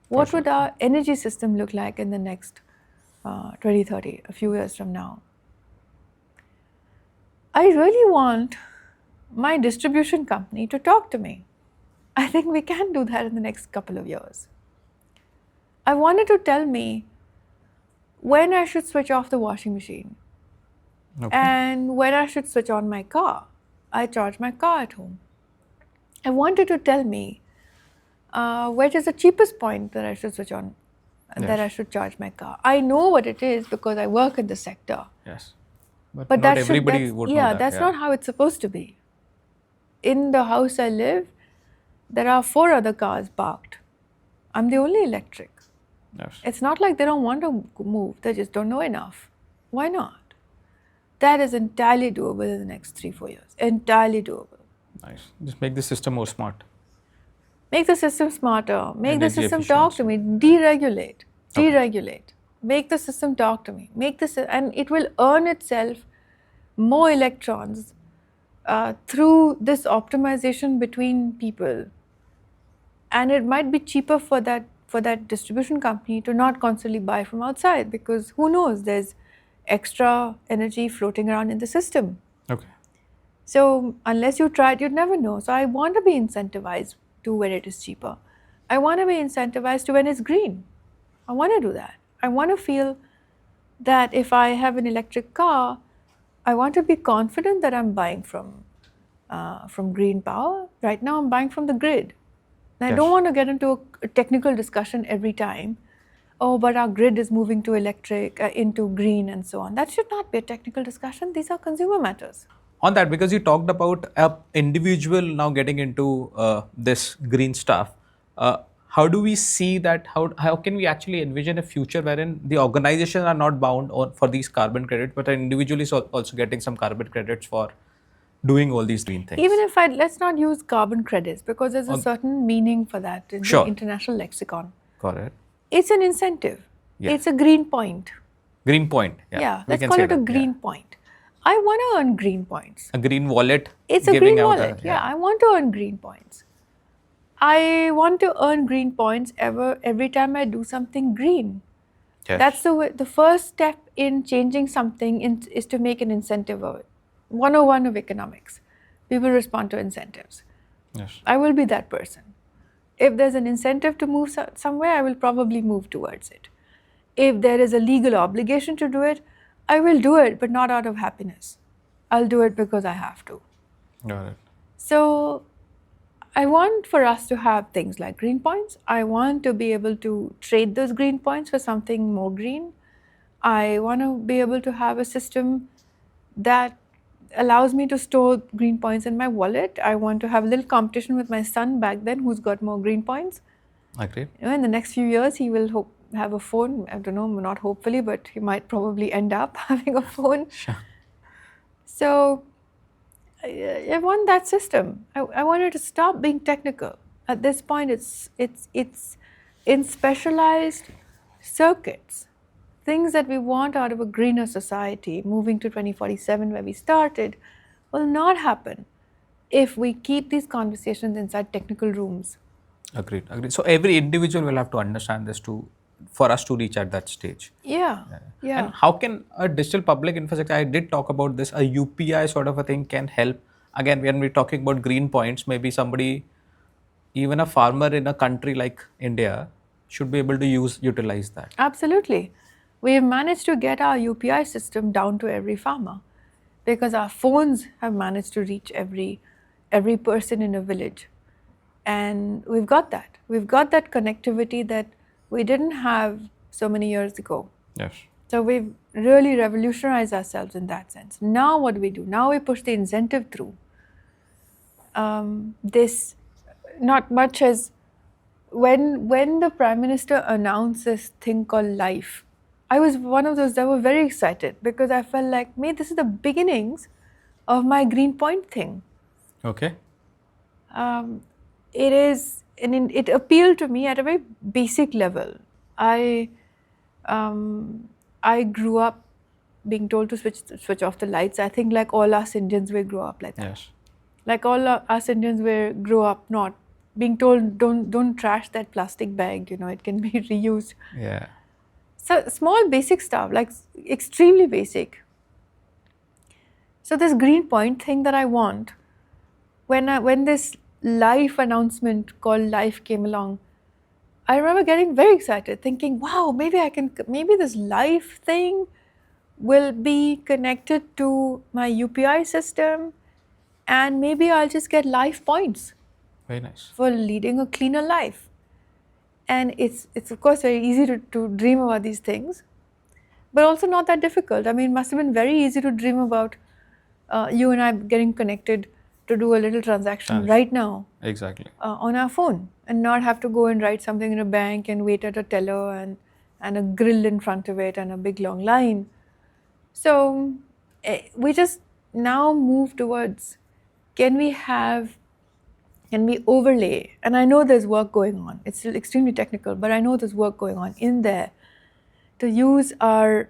What would our energy system look like in the next 2030, a few years from now? I really want my distribution company to talk to me. I think we can do that in the next couple of years. I wanted to tell me when I should switch off the washing machine and when I should switch on my car. I charge my car at home. I want you to tell me where is the cheapest point that I should switch on, that I should charge my car. I know what it is because I work in the sector. Yes. But But not everybody would know that. that's not how it's supposed to be. In the house I live, there are 4 other cars parked. I'm the only electric. Yes. It's not like they don't want to move, they just don't know enough. Why not? That is entirely doable in the next 3-4 years. Entirely doable. Nice. Just make the system more smart. Make the system smarter. Make the Energy system talk to me. Deregulate. Okay. Deregulate. Make the system talk to me. And it will earn itself more electrons through this optimization between people. And it might be cheaper for that distribution company to not constantly buy from outside, because who knows, there's extra energy floating around in the system. Okay. So unless you try it, you'd never know. So I want to be incentivized to when it is cheaper. I want to be incentivized to when it's green. I want to do that. I want to feel that if I have an electric car, I want to be confident that I'm buying from green power. Right now I'm buying from the grid. And I don't want to get into a technical discussion every time. Oh, but our grid is moving to electric, into green and so on. That should not be a technical discussion. These are consumer matters. On that, because you talked about an individual now getting into this green stuff, how do we see that? How can we actually envision a future wherein the organizations are not bound for these carbon credits, but an individual is also getting some carbon credits for doing all these green things? Even if let's not use carbon credits, because there's a certain meaning for that in the international lexicon. Correct. It's an incentive. Yeah. It's a green point. Green point. Yeah, let's call it a green point. I want to earn green points. A green wallet. It's a green wallet. I want to earn green points. I want to earn green points every time I do something green. Yes. That's the first step in changing something is to make an incentive of it. 101 of economics. People respond to incentives. Yes. I will be that person. If there's an incentive to move somewhere, I will probably move towards it. If there is a legal obligation to do it, I will do it, but not out of happiness. I'll do it because I have to. Got it. So I want for us to have things like green points. I want to be able to trade those green points for something more green. I want to be able to have a system that allows me to store green points in my wallet. I want to have a little competition with my son back then, who's got more green points. Agreed. In the next few years, he will have a phone. I don't know, not hopefully, but he might probably end up having a phone. Sure. So I want that system. I want it to stop being technical. At this point, it's in specialized circuits. Things that we want out of a greener society, moving to 2047 where we started, will not happen if we keep these conversations inside technical rooms. Agreed. So every individual will have to understand this for us to reach at that stage. Yeah. And how can a digital public infrastructure, I did talk about this, a UPI sort of a thing can help. Again, when we're talking about green points, maybe somebody, even a farmer in a country like India, should be able to utilize that. Absolutely. We have managed to get our UPI system down to every farmer because our phones have managed to reach every person in a village. And we've got that. We've got that connectivity that we didn't have so many years ago. Yes. So we've really revolutionized ourselves in that sense. Now what do we do? Now we push the incentive through. This, not much as when the Prime Minister announced this thing called Life, I was one of those that were very excited because I felt like, this is the beginnings of my green point thing. Okay. It is, and it appealed to me at a very basic level. I grew up being told to switch off the lights. I think like all us Indians, we grew up like that. Yes. Like all us Indians, we grew up not being told, don't trash that plastic bag, it can be reused. Yeah. So small basic stuff, like extremely basic. So this green point thing that I want, when this Life announcement called Life came along, I remember getting very excited, thinking, wow, maybe this Life thing will be connected to my UPI system, and maybe I'll just get Life points. Very nice. for leading a cleaner life. And it's of course very easy to dream about these things, but also not that difficult. I mean, it must have been very easy to dream about you and I getting connected to do a little transaction right now. Exactly. On our phone, and not have to go and write something in a bank and wait at a teller and a grill in front of it and a big long line. So we just now move towards, can we overlay, and I know there's work going on, it's still extremely technical, but I know there's work going on in there to use our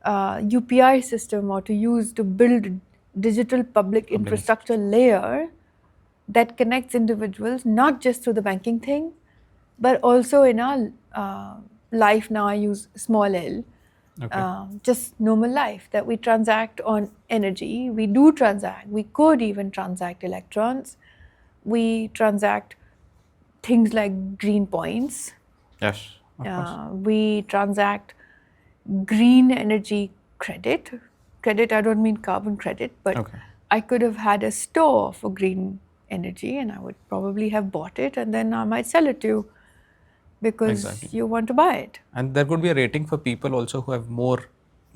UPI system or to build digital public infrastructure layer that connects individuals, not just through the banking thing, but also in our life now. I use small l, just normal life, that we transact on energy. We do transact. We could even transact electrons. We transact things like green points. Yes, of course. We transact green energy credit. Credit, I don't mean carbon credit, but I could have had a store for green energy and I would probably have bought it and then I might sell it to you because you want to buy it. And there could be a rating for people also who have more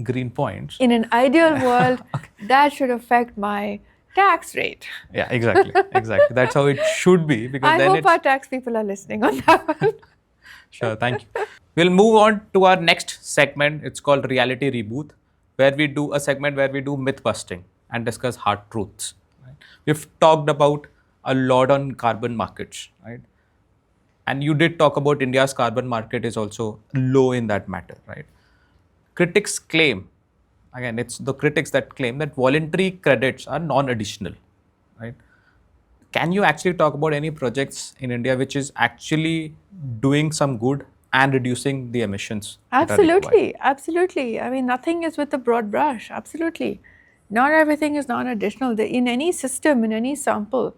green points. In an ideal world, that should affect my tax rate. Yeah, exactly. That's how it should be. Because I hope our tax people are listening on that one. Sure, thank you. We'll move on to our next segment. It's called Reality Reboot, where we do a segment where we do myth busting and discuss hard truths. Right? We've talked about a lot on carbon markets, right? And you did talk about India's carbon market is also low in that matter, right? Critics claim, again, it's the critics that claim that voluntary credits are non-additional, right? Can you actually talk about any projects in India which is actually doing some good and reducing the emissions? Absolutely. I mean, nothing is with a broad brush. Absolutely. Not everything is non-additional. In any system, in any sample,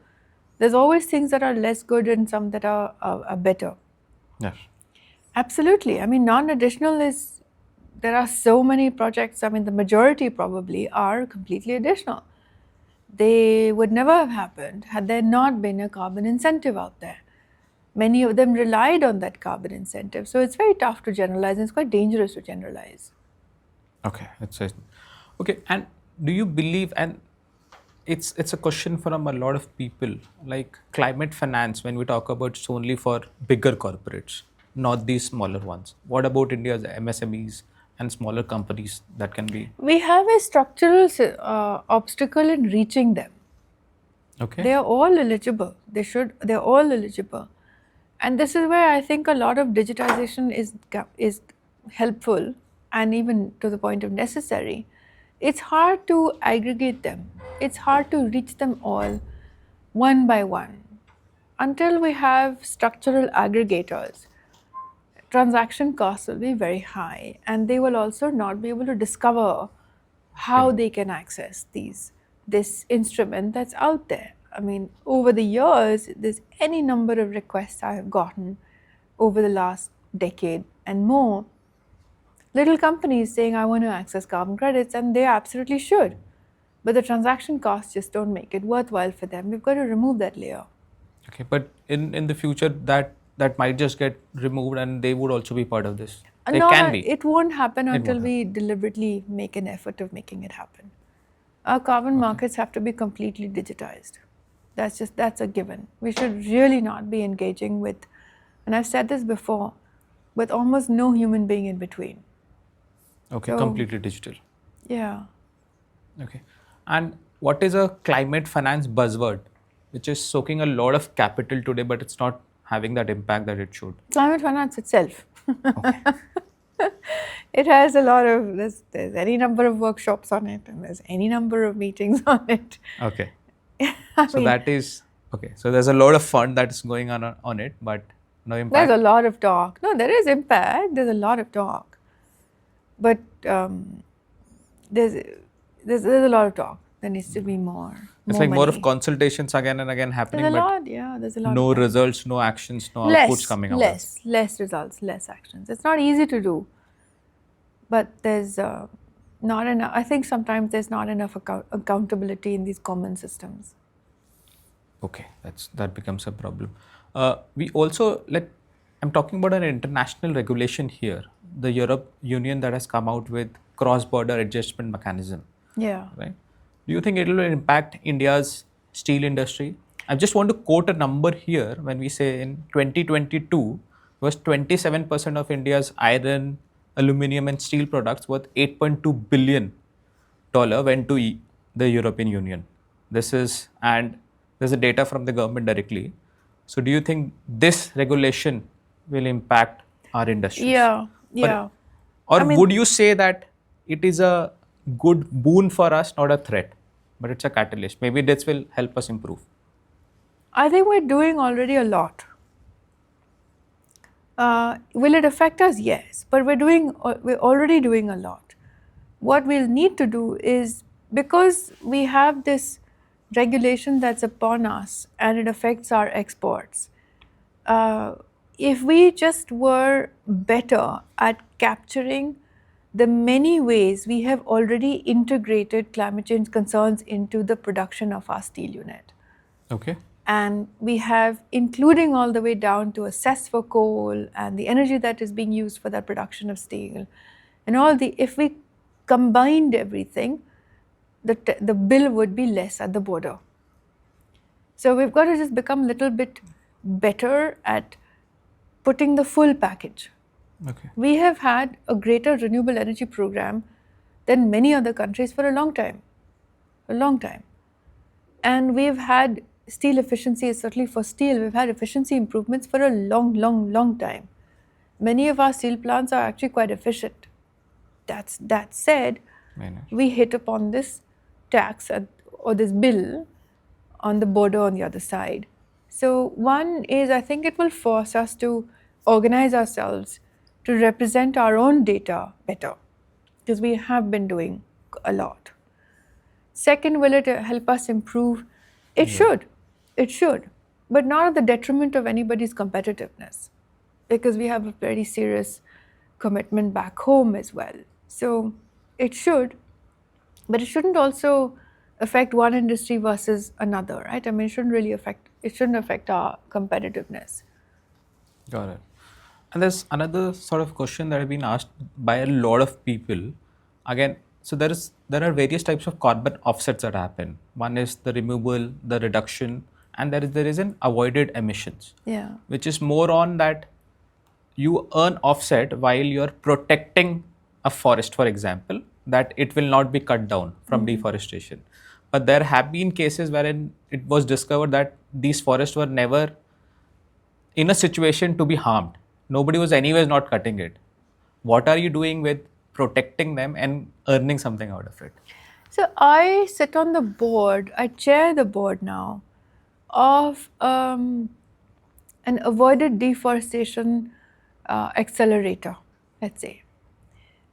there's always things that are less good and some that are better. Yes. Absolutely. I mean, non-additional is, there are so many projects. I mean, the majority probably are completely additional. They would never have happened had there not been a carbon incentive out there. Many of them relied on that carbon incentive. So it's very tough to generalize and it's quite dangerous to generalize. Okay. Okay. And do you believe, and it's a question from a lot of people, like climate finance, when we talk about, it's only for bigger corporates, not these smaller ones. What about India's MSMEs and smaller companies that can be? We have a structural obstacle in reaching them. Okay. They are all eligible. They're all eligible. And this is where I think a lot of digitization is helpful and even to the point of necessary. It's hard to aggregate them. It's hard to reach them all one by one. Until we have structural aggregators, transaction costs will be very high and they will also not be able to discover how they can access this instrument that's out there. I mean, over the years, there's any number of requests I have gotten over the last decade and more. Little companies saying, I want to access carbon credits, and they absolutely should. But the transaction costs just don't make it worthwhile for them. We've got to remove that layer. Okay, but in the future, that might just get removed and they would also be part of this. They can be. It won't happen until we deliberately make an effort of making it happen. Our carbon markets have to be completely digitized. That's a given. We should really not be engaging with, and I've said this before, with almost no human being in between. Okay, so, completely digital. Yeah. Okay. And what is a climate finance buzzword, which is soaking a lot of capital today, but it's not having that impact that it should? Climate finance itself. Okay. It has a lot of, there's any number of workshops on it and there's any number of meetings on it. Okay. So that is, okay. So there's a lot of fun that's going on it, but no impact. There's a lot of talk. No, there is impact. There's a lot of talk. But there's a lot of talk. There needs to be more. It's like more of consultations again and again happening. There's a lot, yeah. There's a lot. No results, no actions, no outputs coming out. Less results, less actions. It's not easy to do. But there's not enough. I think sometimes there's not enough accountability in these common systems. Okay, that becomes a problem. We also I'm talking about an international regulation here. The Europe Union that has come out with cross-border adjustment mechanism, Yeah. right? Do you think it will impact India's steel industry? I just want to quote a number here. When we say in 2022 was 27% of India's iron, aluminum, and steel products worth $8.2 billion went to the European Union. This is, and there's a data from the government directly. So, do you think this regulation will impact our industries? Yeah. Or, Yeah. or I mean, would you say that it is a good boon for us, not a threat, but it's a catalyst? Maybe this will help us improve. I think we're doing already a lot. Will it affect us? Yes, but we're already doing a lot. What we'll need to do is, because we have this regulation that's upon us and it affects our exports, if we just were better at capturing the many ways we have already integrated climate change concerns into the production of our steel unit. Okay. And we have, including all the way down to a cess for coal and the energy that is being used for that production of steel, and if we combined everything, the bill would be less at the border. So we've got to just become a little bit better at putting the full package. Okay. We have had a greater renewable energy program than many other countries for a long time. And we've had steel efficiency, certainly for steel, we've had efficiency improvements for a long time. Many of our steel plants are actually quite efficient. That said, we hit upon this tax or this bill on the border on the other side. So one is, I think it will force us to organize ourselves to represent our own data better, because we have been doing a lot. Second, will it help us improve? It should, but not at the detriment of anybody's competitiveness, because we have a very serious commitment back home as well. So it should, but it shouldn't also affect one industry versus another, right? I mean, it shouldn't affect our competitiveness. Got it. And there's another sort of question that have been asked by a lot of people. Again, so there are various types of carbon offsets that happen. One is the removal, the reduction, and there is an avoided emissions. Yeah. Which is more on that you earn offset while you're protecting a forest, for example, that it will not be cut down from deforestation. But there have been cases wherein it was discovered that these forests were never in a situation to be harmed. Nobody was anyways not cutting it. What are you doing with protecting them and earning something out of it? So I sit on the board, I chair the board now of an avoided deforestation accelerator, let's say.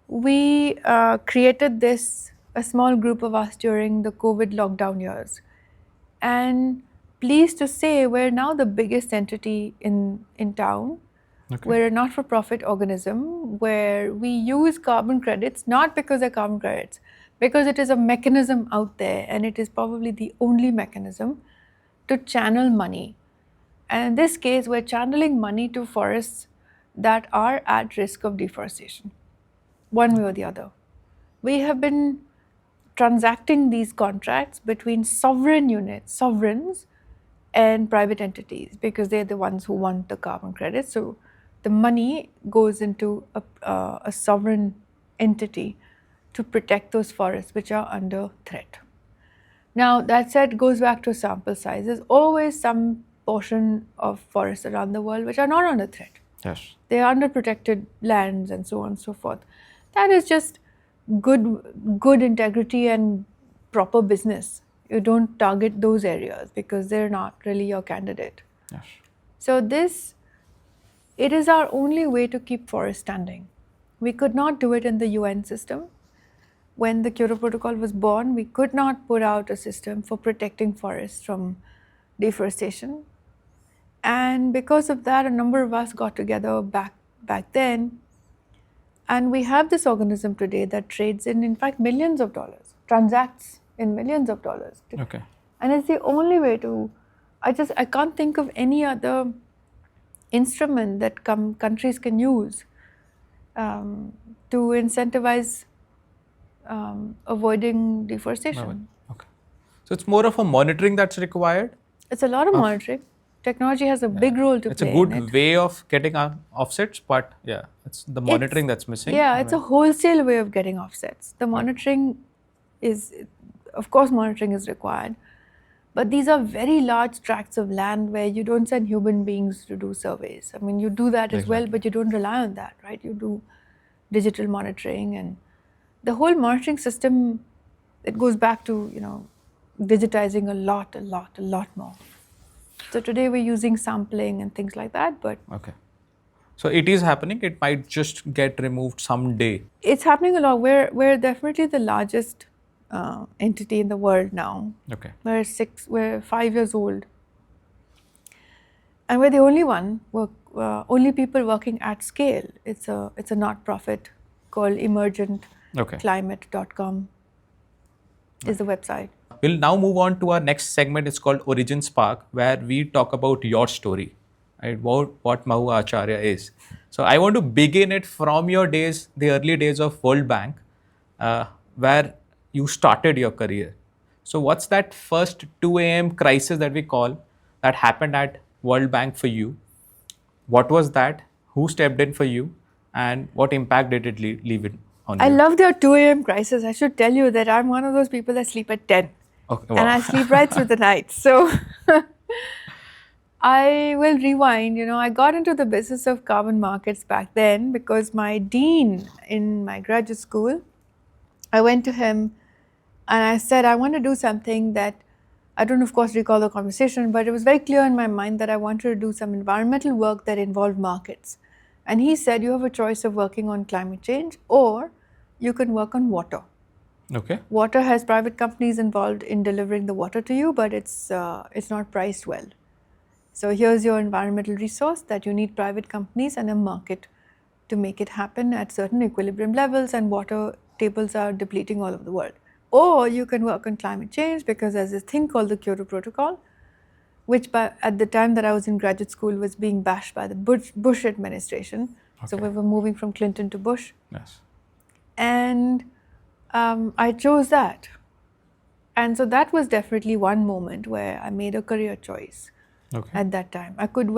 We created this, a small group of us during the COVID lockdown years. And pleased to say, we're now the biggest entity in town. Okay. We're a not-for-profit organism where we use carbon credits, not because they're carbon credits, because it is a mechanism out there, and it is probably the only mechanism to channel money. And in this case, we're channeling money to forests that are at risk of deforestation, one way or the other. We have been transacting these contracts between sovereigns, and private entities, because they're the ones who want the carbon credits. So the money goes into a sovereign entity to protect those forests which are under threat. Now, that said, goes back to sample size. There's always some portion of forests around the world which are not under threat. Yes. They are under protected lands and so on and so forth. That is just good integrity and proper business. You don't target those areas because they're not really your candidate. Yes. So it is our only way to keep forests standing. We could not do it in the UN system. When the Kyoto Protocol was born, we could not put out a system for protecting forests from deforestation. And because of that, a number of us got together back then. And we have this organism today that trades in fact, millions of dollars, transacts in millions of dollars. Okay. And it's the only way to I can't think of any other instrument that countries can use to incentivize avoiding deforestation. Okay. So it's more of a monitoring that's required. It's a lot of monitoring. Technology has a big role to It's a play in good it. way of getting offsets, but yeah, it's the monitoring that's missing. Yeah, it's a wholesale way of getting offsets. The monitoring is, of course, monitoring is required. But these are very large tracts of land where you don't send human beings to do surveys. I mean, you do that as well, but you don't rely on that, right? You do digital monitoring, and the whole monitoring system, it goes back to, digitizing a lot more. So today we're using sampling and things like that, but Okay. So it is happening. It might just get removed someday. it's happening a lot. We're definitely the largest entity in the world now. Okay. We're 5 years old, and we're the only only people working at scale. It's a not-profit called emergentclimate.com is the website. We'll now move on to our next segment. It's called Origin Spark, where we talk about your story, right? What Mahua Acharya is. So I want to begin it from your days, the early days of World Bank, where you started your career. So what's that first 2 a.m. crisis that we call that happened at World Bank for you? What was that? Who stepped in for you? And what impact did it leave it on you? I love your 2 a.m. crisis. I should tell you that I'm one of those people that sleep at 10. Okay, And I sleep right through the night. So I will rewind. I got into the business of carbon markets back then because my dean in my graduate school, I went to him and I said, I want to do something that, I don't of course recall the conversation, but it was very clear in my mind that I wanted to do some environmental work that involved markets. And he said, you have a choice of working on climate change or you can work on water. Okay. Water has private companies involved in delivering the water to you, but it's not priced well. So here's your environmental resource that you need private companies and a market to make it happen at certain equilibrium levels, and water tables are depleting all over the world. Or you can work on climate change because there's this thing called the Kyoto Protocol, which at the time that I was in graduate school was being bashed by the Bush administration. Okay. So we were moving from Clinton to Bush. Yes. And I chose that. And so that was definitely one moment where I made a career choice. Okay. At that time. I could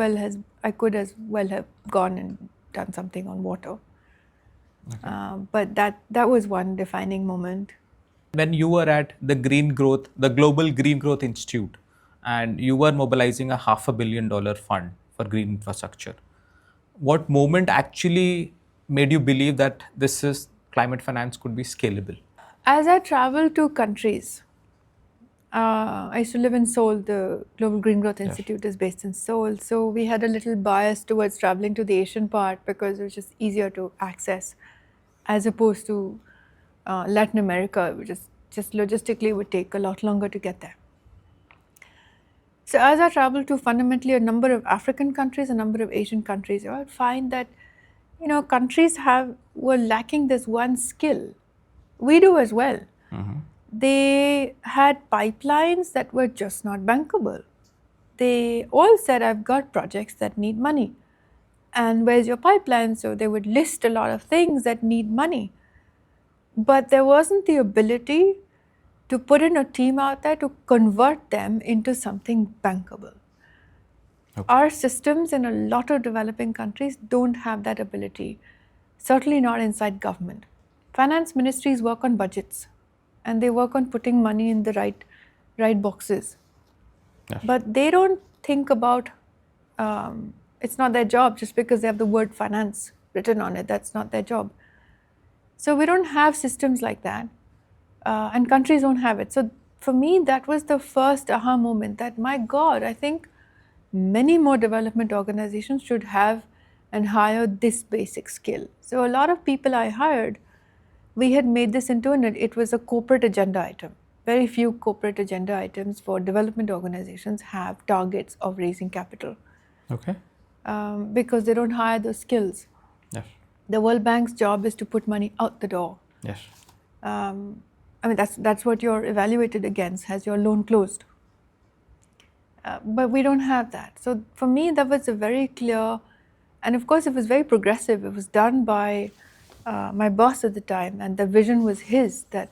as well have gone and done something on water. Okay. But that was one defining moment. When you were at the Global Green Growth Institute, and you were mobilizing a $500 million fund for green infrastructure, what moment actually made you believe that climate finance could be scalable? As I traveled to countries, I used to live in Seoul. The Global Green Growth Institute is based in Seoul. So we had a little bias towards traveling to the Asian part because it was just easier to access as opposed to Latin America, which is just logistically would take a lot longer to get there. So as I traveled to fundamentally a number of African countries, a number of Asian countries, I would find that, countries were lacking this one skill. We do as well. Mm-hmm. They had pipelines that were just not bankable. They all said, I've got projects that need money. And where's your pipeline? So they would list a lot of things that need money. But there wasn't the ability to put in a team out there to convert them into something bankable. Okay. Our systems in a lot of developing countries don't have that ability, certainly not inside government. Finance ministries work on budgets and they work on putting money in the right boxes. Yes. But they don't think about, it's not their job just because they have the word finance written on it. That's not their job. So we don't have systems like that, and countries don't have it. So for me, that was the first aha moment that, my God, I think many more development organizations should have and hire this basic skill. So a lot of people I hired, we had made this into it was a corporate agenda item. Very few corporate agenda items for development organizations have targets of raising capital. Okay. Because they don't hire those skills. Yes. The World Bank's job is to put money out the door. Yes. That's what you're evaluated against. Has your loan closed? But we don't have that. So for me, that was a very clear, and of course, it was very progressive. It was done by my boss at the time, and the vision was his that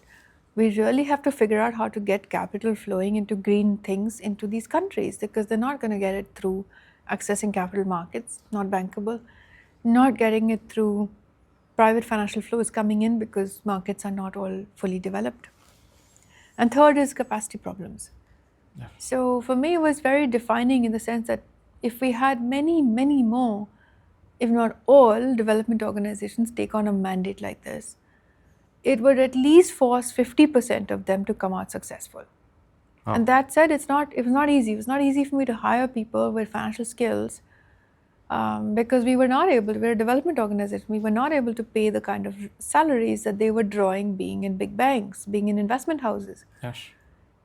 we really have to figure out how to get capital flowing into green things into these countries, because they're not going to get it through accessing capital markets, not bankable, not getting it through private financial flows coming in because markets are not all fully developed. And third is capacity problems. Yeah. So for me, it was very defining in the sense that if we had many, many more, if not all, development organizations take on a mandate like this, it would at least force 50% of them to come out successful. Oh. And that said, it was not easy. It was not easy for me to hire people with financial skills because we were a development organization. We were not able to pay the kind of salaries that they were drawing being in big banks, being in investment houses. Yes.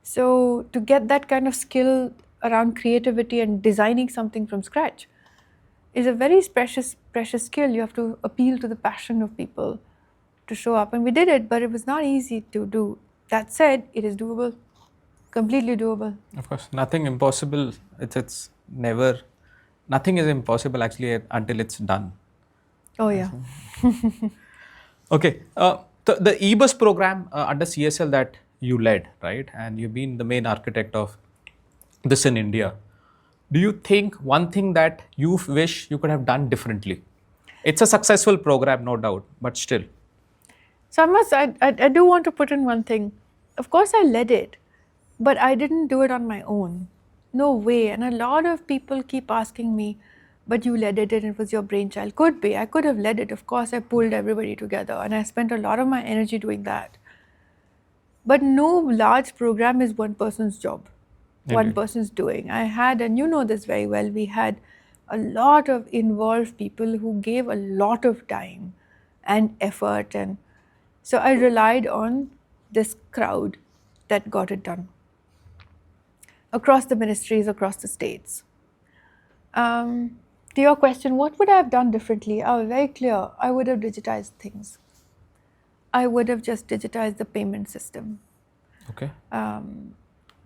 So to get that kind of skill around creativity and designing something from scratch is a very precious skill. You have to appeal to the passion of people to show up. And we did it, but it was not easy to do. That said, it is doable, completely doable. Of course, nothing impossible. It's never, nothing is impossible actually until it's done. Oh, yeah. Okay. The eBus program under CSL that you led, right? And you've been the main architect of this in India. Do you think one thing that you wish you could have done differently? It's a successful program, no doubt, but still. So I do want to put in one thing. Of course, I led it, but I didn't do it on my own. No way. And a lot of people keep asking me, but you led it and it was your brainchild. Could be. I could have led it. Of course, I pulled everybody together and I spent a lot of my energy doing that. But no large program is one person's job, one person's doing. I had, and you know this very well, we had a lot of involved people who gave a lot of time and effort. And so I relied on this crowd that got it done across the ministries, across the states. To your question, what would I have done differently? I was very clear. I would have digitized things. I would have just digitized the payment system. Okay.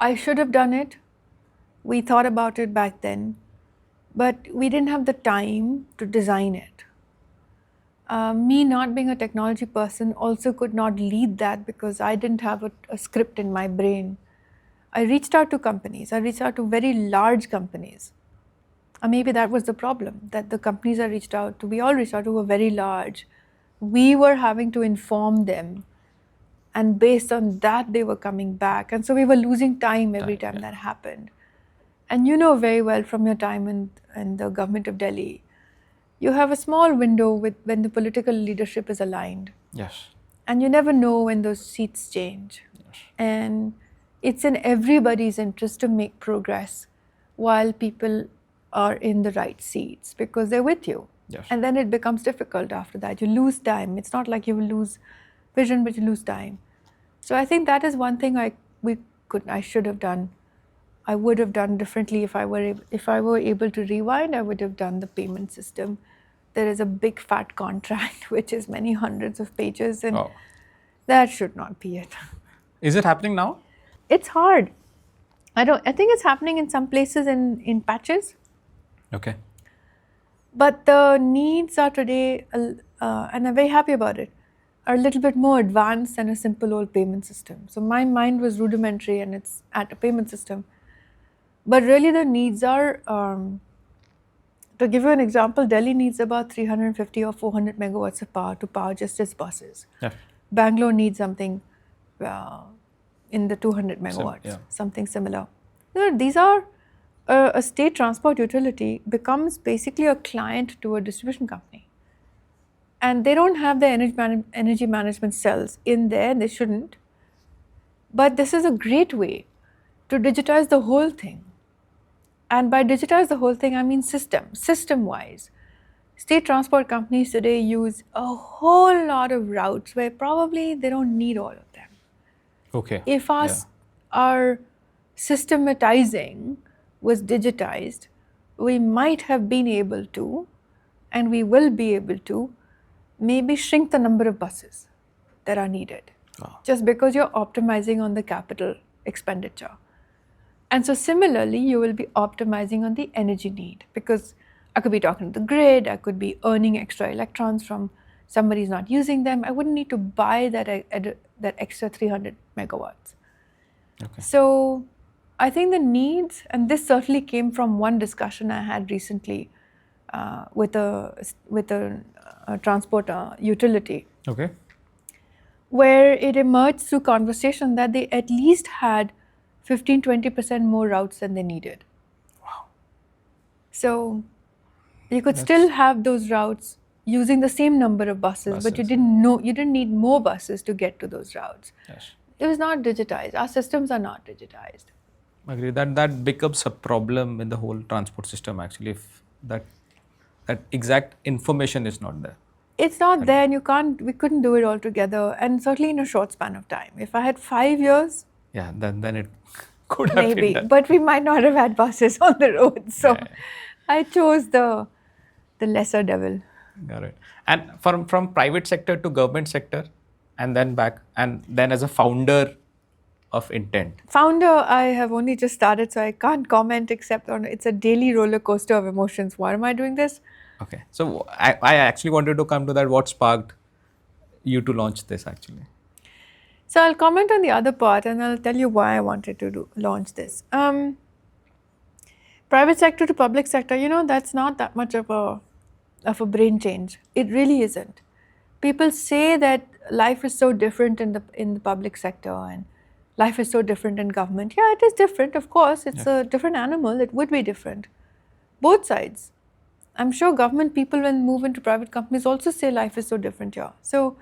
I should have done it. We thought about it back then, but we didn't have the time to design it. Me not being a technology person also could not lead that because I didn't have a script in my brain. I reached out to companies. I reached out to very large companies. Maybe that was the problem, that the companies I reached out to, we all reached out to, were very large. We were having to inform them. And based on that, they were coming back. And so we were losing time every time that happened. And you know very well from your time in the government of Delhi, you have a small window when the political leadership is aligned. Yes. And you never know when those seats change. Yes. And it's in everybody's interest to make progress while people are in the right seats because they're with you. Yes. And then it becomes difficult after that. You lose time. It's not like you will lose vision, but you lose time. So I think that is one thing I should have done. I would have done differently if I were able to rewind. I would have done the payment system. There is a big fat contract which is many hundreds of pages, and that should not be it. Is it happening now? It's hard. I think it's happening in some places in patches. Okay. But the needs are today, and I'm very happy about it, are a little bit more advanced than a simple old payment system. So my mind was rudimentary and it's at a payment system. But really the needs are, to give you an example, Delhi needs about 350 or 400 megawatts of power to power just its buses. Yeah. Bangalore needs something in the 200 megawatts, something similar. These are, a state transport utility becomes basically a client to a distribution company. And they don't have their energy management cells in there, and they shouldn't. But this is a great way to digitize the whole thing. And by digitize the whole thing, I mean system-wise. State transport companies today use a whole lot of routes where probably they don't need all of them. Okay. If our systematizing was digitized, we might have been able to, and we will be able to, maybe shrink the number of buses that are needed. Just because you're optimizing on the capital expenditure. And so similarly, you will be optimizing on the energy need, because I could be talking to the grid, I could be earning extra electrons from somebody's not using them. I wouldn't need to buy that extra 300 megawatts. Okay. So I think the needs, and this certainly came from one discussion I had recently with a transport utility, Okay. where it emerged through conversation that they at least had 15-20% more routes than they needed. Wow. So you could still have those routes using the same number of buses, but you didn't need more buses to get to those routes. Yes. It was not digitized. Our systems are not digitized. I agree. That becomes a problem in the whole transport system actually, if that exact information is not there. It's not there, and we couldn't do it all together, and certainly in a short span of time. If I had 5 years, Yeah, then it could have been maybe, done. but we might not have had buses on the road. So I chose the lesser devil. Got it. And from private sector to government sector, and then back, and then as a founder of Intent. Founder, I have only just started, so I can't comment except on it's a daily roller coaster of emotions. Why am I doing this? Okay. So I actually wanted to come to that. What sparked you to launch this actually? So I'll comment on the other part, and I'll tell you why I wanted to launch this. Private sector to public sector, that's not that much of a brain change. It really isn't. People say that life is so different in the public sector, and life is so different in government. Yeah, it is different, of course. It's a different animal. It would be different. Both sides. I'm sure government people, when move into private companies, also say life is so different here. So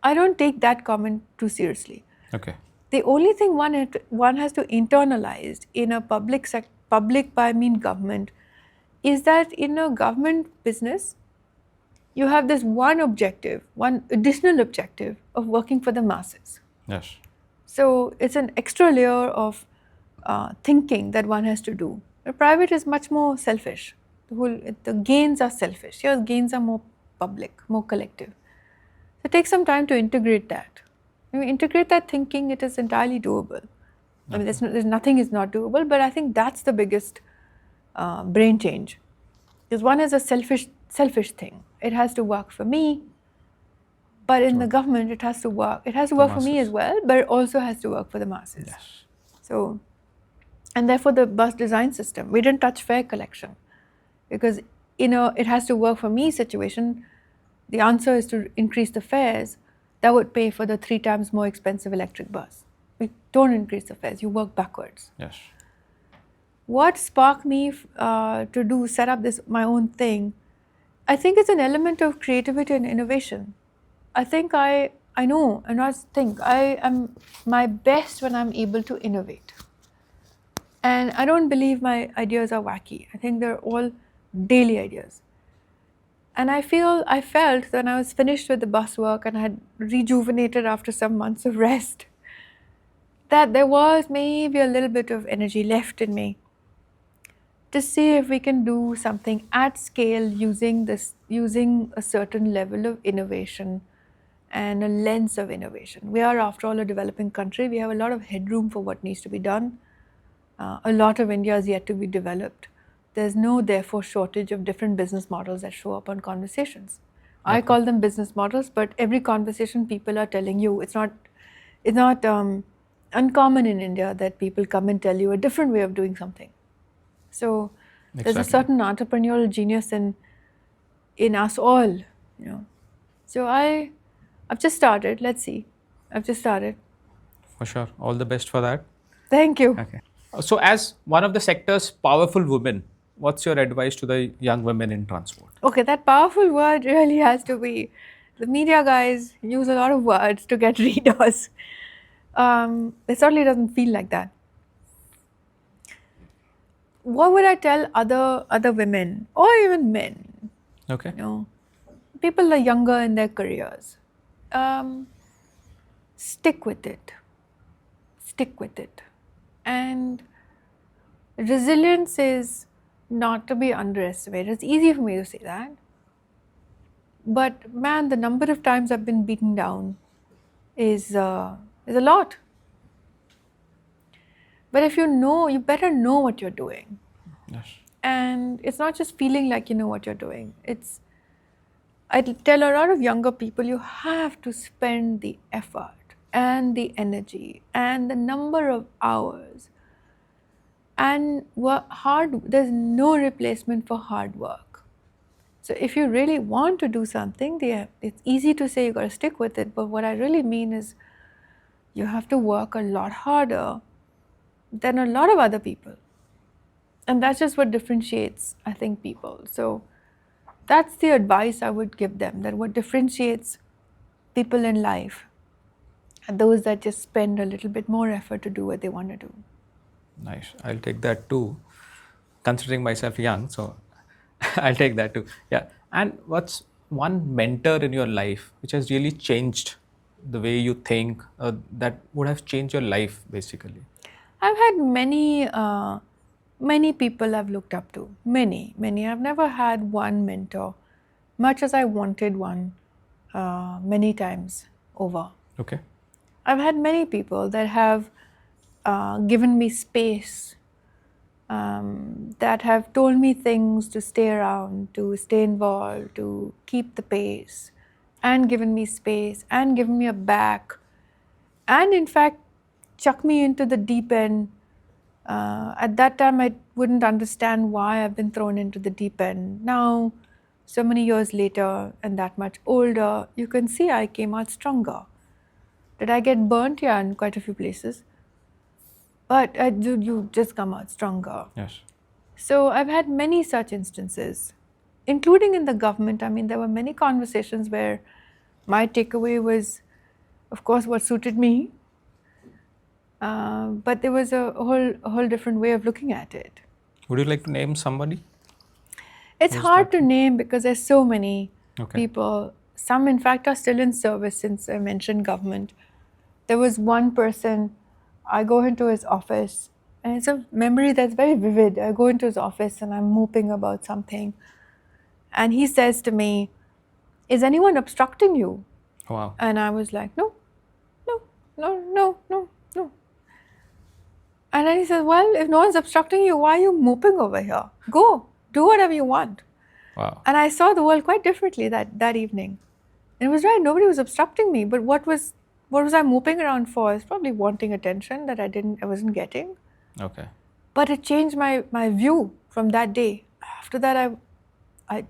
I don't take that comment too seriously. Okay. The only thing one has to internalize in a public by I mean government, is that in a government business, you have this one additional objective of working for the masses. Yes. So it's an extra layer of thinking that one has to do. The private is much more selfish. The gains are selfish. Your gains are more public, more collective. So take some time to integrate that. When you integrate that thinking, it is entirely doable. I mean, there's nothing is not doable, but I think that's the biggest brain change. Because one is a selfish thing. It has to work for me, but in the government, it has to work. It has to work for me as well, but it also has to work for the masses. Yes. So, and therefore the bus design system, we didn't touch fare collection, because it has to work for me situation. The answer is to increase the fares. That would pay for the 3 times more expensive electric bus. We don't increase the fares. You work backwards. Yes. What sparked me to set up my own thing, I think it's an element of creativity and innovation. I think I am my best when I'm able to innovate. And I don't believe my ideas are wacky. I think they're all daily ideas. And I felt when I was finished with the bus work and I had rejuvenated after some months of rest, that there was maybe a little bit of energy left in me to see if we can do something at scale using a certain level of innovation and a lens of innovation. We are, after all, a developing country. We have a lot of headroom for what needs to be done. A lot of India is yet to be developed. There's no, therefore, shortage of different business models that show up on conversations. I call them business models, but every conversation people are telling you, it's not uncommon in India that people come and tell you a different way of doing something. So there's a certain entrepreneurial genius in us all, So I've just started. Let's see. I've just started. For sure. All the best for that. Thank you. Okay. So as one of the sector's powerful women, what's your advice to the young women in transport? Okay, that powerful word really has to be, the media guys use a lot of words to get readers. It certainly doesn't feel like that. What would I tell other women or even men? Okay. People are younger in their careers. Stick with it. Stick with it. And resilience is not to be underestimated. It's easy for me to say that. But man, the number of times I've been beaten down is a lot. But if you know, you better know what you're doing. Yes. And it's not just feeling like you know what you're doing. I tell a lot of younger people, you have to spend the effort and the energy and the number of hours and there's no replacement for hard work. So if you really want to do something, it's easy to say you got to stick with it, but what I really mean is you have to work a lot harder than a lot of other people. And that's just what differentiates, I think, people. So that's the advice I would give them, that what differentiates people in life are those that just spend a little bit more effort to do what they want to do. Nice. I'll take that too. Considering myself young, so I'll take that too. Yeah. And what's one mentor in your life which has really changed the way you think, that would have changed your life basically? I've had many people I've looked up to. Many. I've never had one mentor, much as I wanted one many times over. Okay. I've had many people that have given me space, that have told me things to stay around, to stay involved, to keep the pace, and given me space, and given me a back, and in fact, chuck me into the deep end. At that time, I wouldn't understand why I've been thrown into the deep end. Now, so many years later and that much older, you can see I came out stronger. Did I get burnt? Yeah, in quite a few places. But you just come out stronger. Yes. So I've had many such instances, including in the government. I mean, there were many conversations where my takeaway was, of course, what suited me. But there was a whole different way of looking at it. Would you like to name somebody? It's hard to name because there's so many Okay. people. Some, in fact, are still in service since I mentioned government. There was one person, I go into his office, and it's a memory that's very vivid. I go into his office and I'm moping about something. And he says to me, "Is anyone obstructing you?" Wow. And I was like, no. And then he says, "Well, if no one's obstructing you, why are you moping over here? Go, do whatever you want." Wow. And I saw the world quite differently that evening. And it was right, nobody was obstructing me, but what was I moping around for? I was probably wanting attention that I wasn't getting. Okay. But it changed my view from that day. After that, I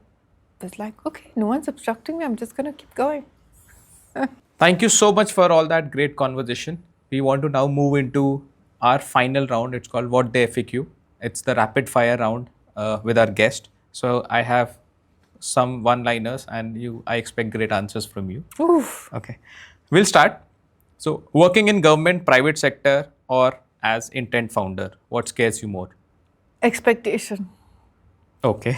was like, okay, no one's obstructing me, I'm just gonna keep going. Thank you so much for all that great conversation. We want to now move into our final round. It's called What the FAQ. It's the rapid fire round with our guest. So I have some one-liners and I expect great answers from you. Oof. Okay. We'll start. So working in government, private sector, or as intent founder, what scares you more? Expectation. Okay.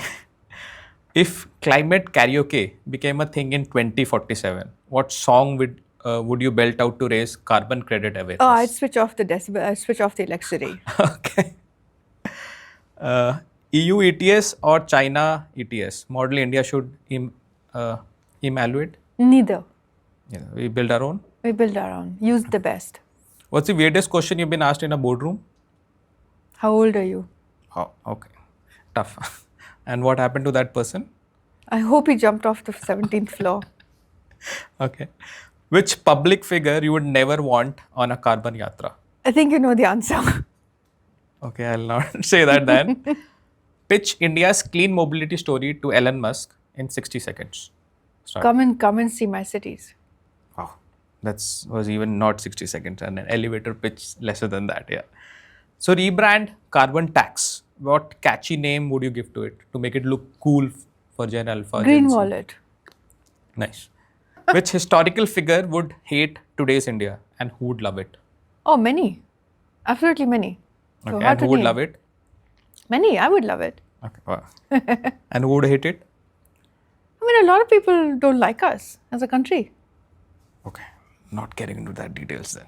If climate karaoke became a thing in 2047, what song would you belt out to raise carbon credit awareness? Oh, I'd switch off the decibel. I'd switch off the electricity. Okay. EU ETS or China ETS? Model India should evaluate? Neither. Yeah, we build our own? We build our own. Use the best. What's the weirdest question you've been asked in a boardroom? How old are you? Oh, okay. Tough. And what happened to that person? I hope he jumped off the 17th floor. Okay. Which public figure you would never want on a carbon yatra? I think you know the answer. Okay, I'll not say that then. Pitch India's clean mobility story to Elon Musk in 60 seconds. Start. Come and see my cities. Wow. That was even not 60 seconds and an elevator pitch lesser than that. Yeah. So rebrand carbon tax. What catchy name would you give to it to make it look cool for Gen Alpha? Green Wallet. Nice. Which historical figure would hate today's India and who would love it? Oh, many. Absolutely many. So Okay. And who would love it? Many. I would love it. Okay. Wow. And who would hate it? I mean, a lot of people don't like us as a country. Okay. Not getting into that details then.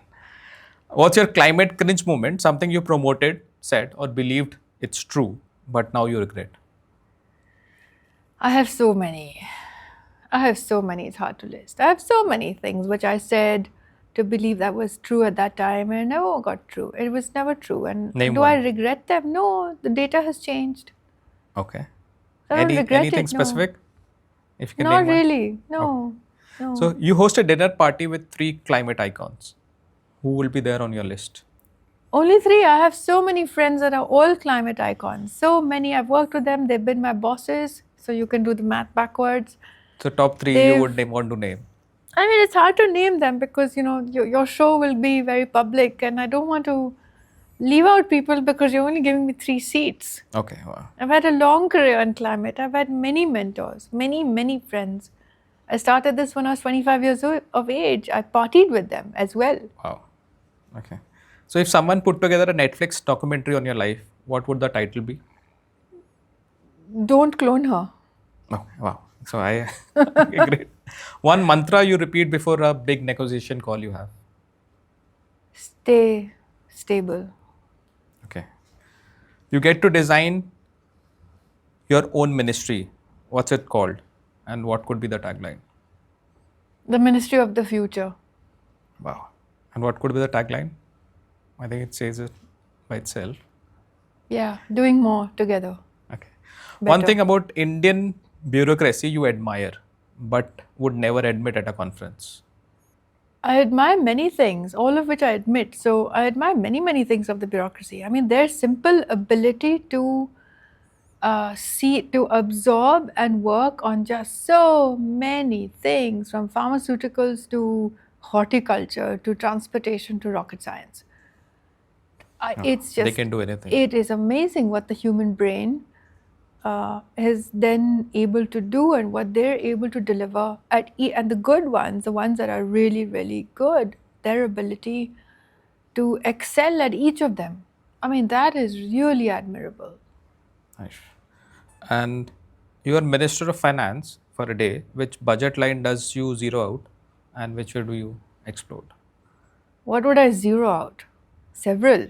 What's your climate cringe moment? Something you promoted, said, or believed it's true, but now you regret? I have so many. It's hard to list. I have so many things which I said, to believe that was true at that time, and it never got true. It was never true. And Name do I one. regret them? No, the data has changed. Okay. I don't regret Anything it, no. specific? If you can Not name one. really. No. No. So you host a dinner party with 3 climate icons. Who will be there on your list? Only 3. I have so many friends that are all climate icons. So many. I've worked with them. They've been my bosses. So you can do the math backwards. So top 3 you would want to name. I mean, it's hard to name them because, your show will be very public, and I don't want to leave out people because you're only giving me 3 seats. Okay, wow. I've had a long career in climate. I've had many mentors, many friends. I started this when I was 25 years of age. I partied with them as well. Wow. Okay. So if someone put together a Netflix documentary on your life, what would the title be? Don't clone her. Oh, wow. So I okay, great. One mantra you repeat before a big negotiation call you have. Stay stable. Okay. You get to design your own ministry. What's it called? And what could be the tagline? The Ministry of the Future. Wow. And what could be the tagline? I think it says it by itself. Yeah, doing more together. Okay. One thing about Indian bureaucracy you admire, but would never admit at a conference. I admire many things, all of which I admit. So I admire many things of the bureaucracy. I mean, their simple ability to to absorb and work on just so many things, from pharmaceuticals to horticulture to transportation to rocket science. It's just, they can do anything. It is amazing what the human brain is then able to do and what they're able to deliver and the good ones, the ones that are really good, their ability to excel at each of them. I mean, that is really admirable. Nice. And you are Minister of Finance for a day. Which budget line does you zero out, and which way do you explode? What would I zero out? Several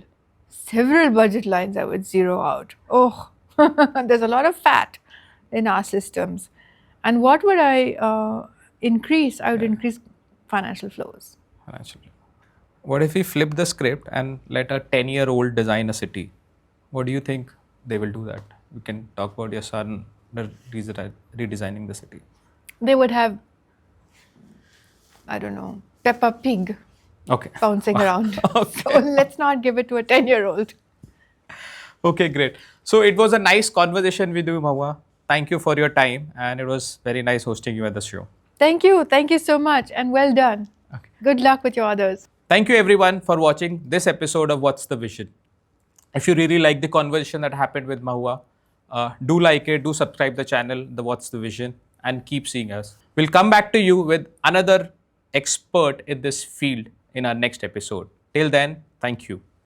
budget lines I would zero out. Oh, there's a lot of fat in our systems. And what would I increase? I would increase financial flows. What if we flip the script and let a 10-year-old design a city? What do you think they will do that? We can talk about your son redesigning the city. They would have, I don't know, Peppa Pig bouncing around. Okay. So let's not give it to a 10-year-old. Okay, great. So it was a nice conversation with you, Mahua. Thank you for your time, and it was very nice hosting you at the show. Thank you so much, and well done. Okay. Good luck with your others. Thank you everyone for watching this episode of What's the Vision. If you really like the conversation that happened with Mahua, do like it, do subscribe the channel, the What's the Vision, and keep seeing us. We'll come back to you with another expert in this field in our next episode. Till then, thank you.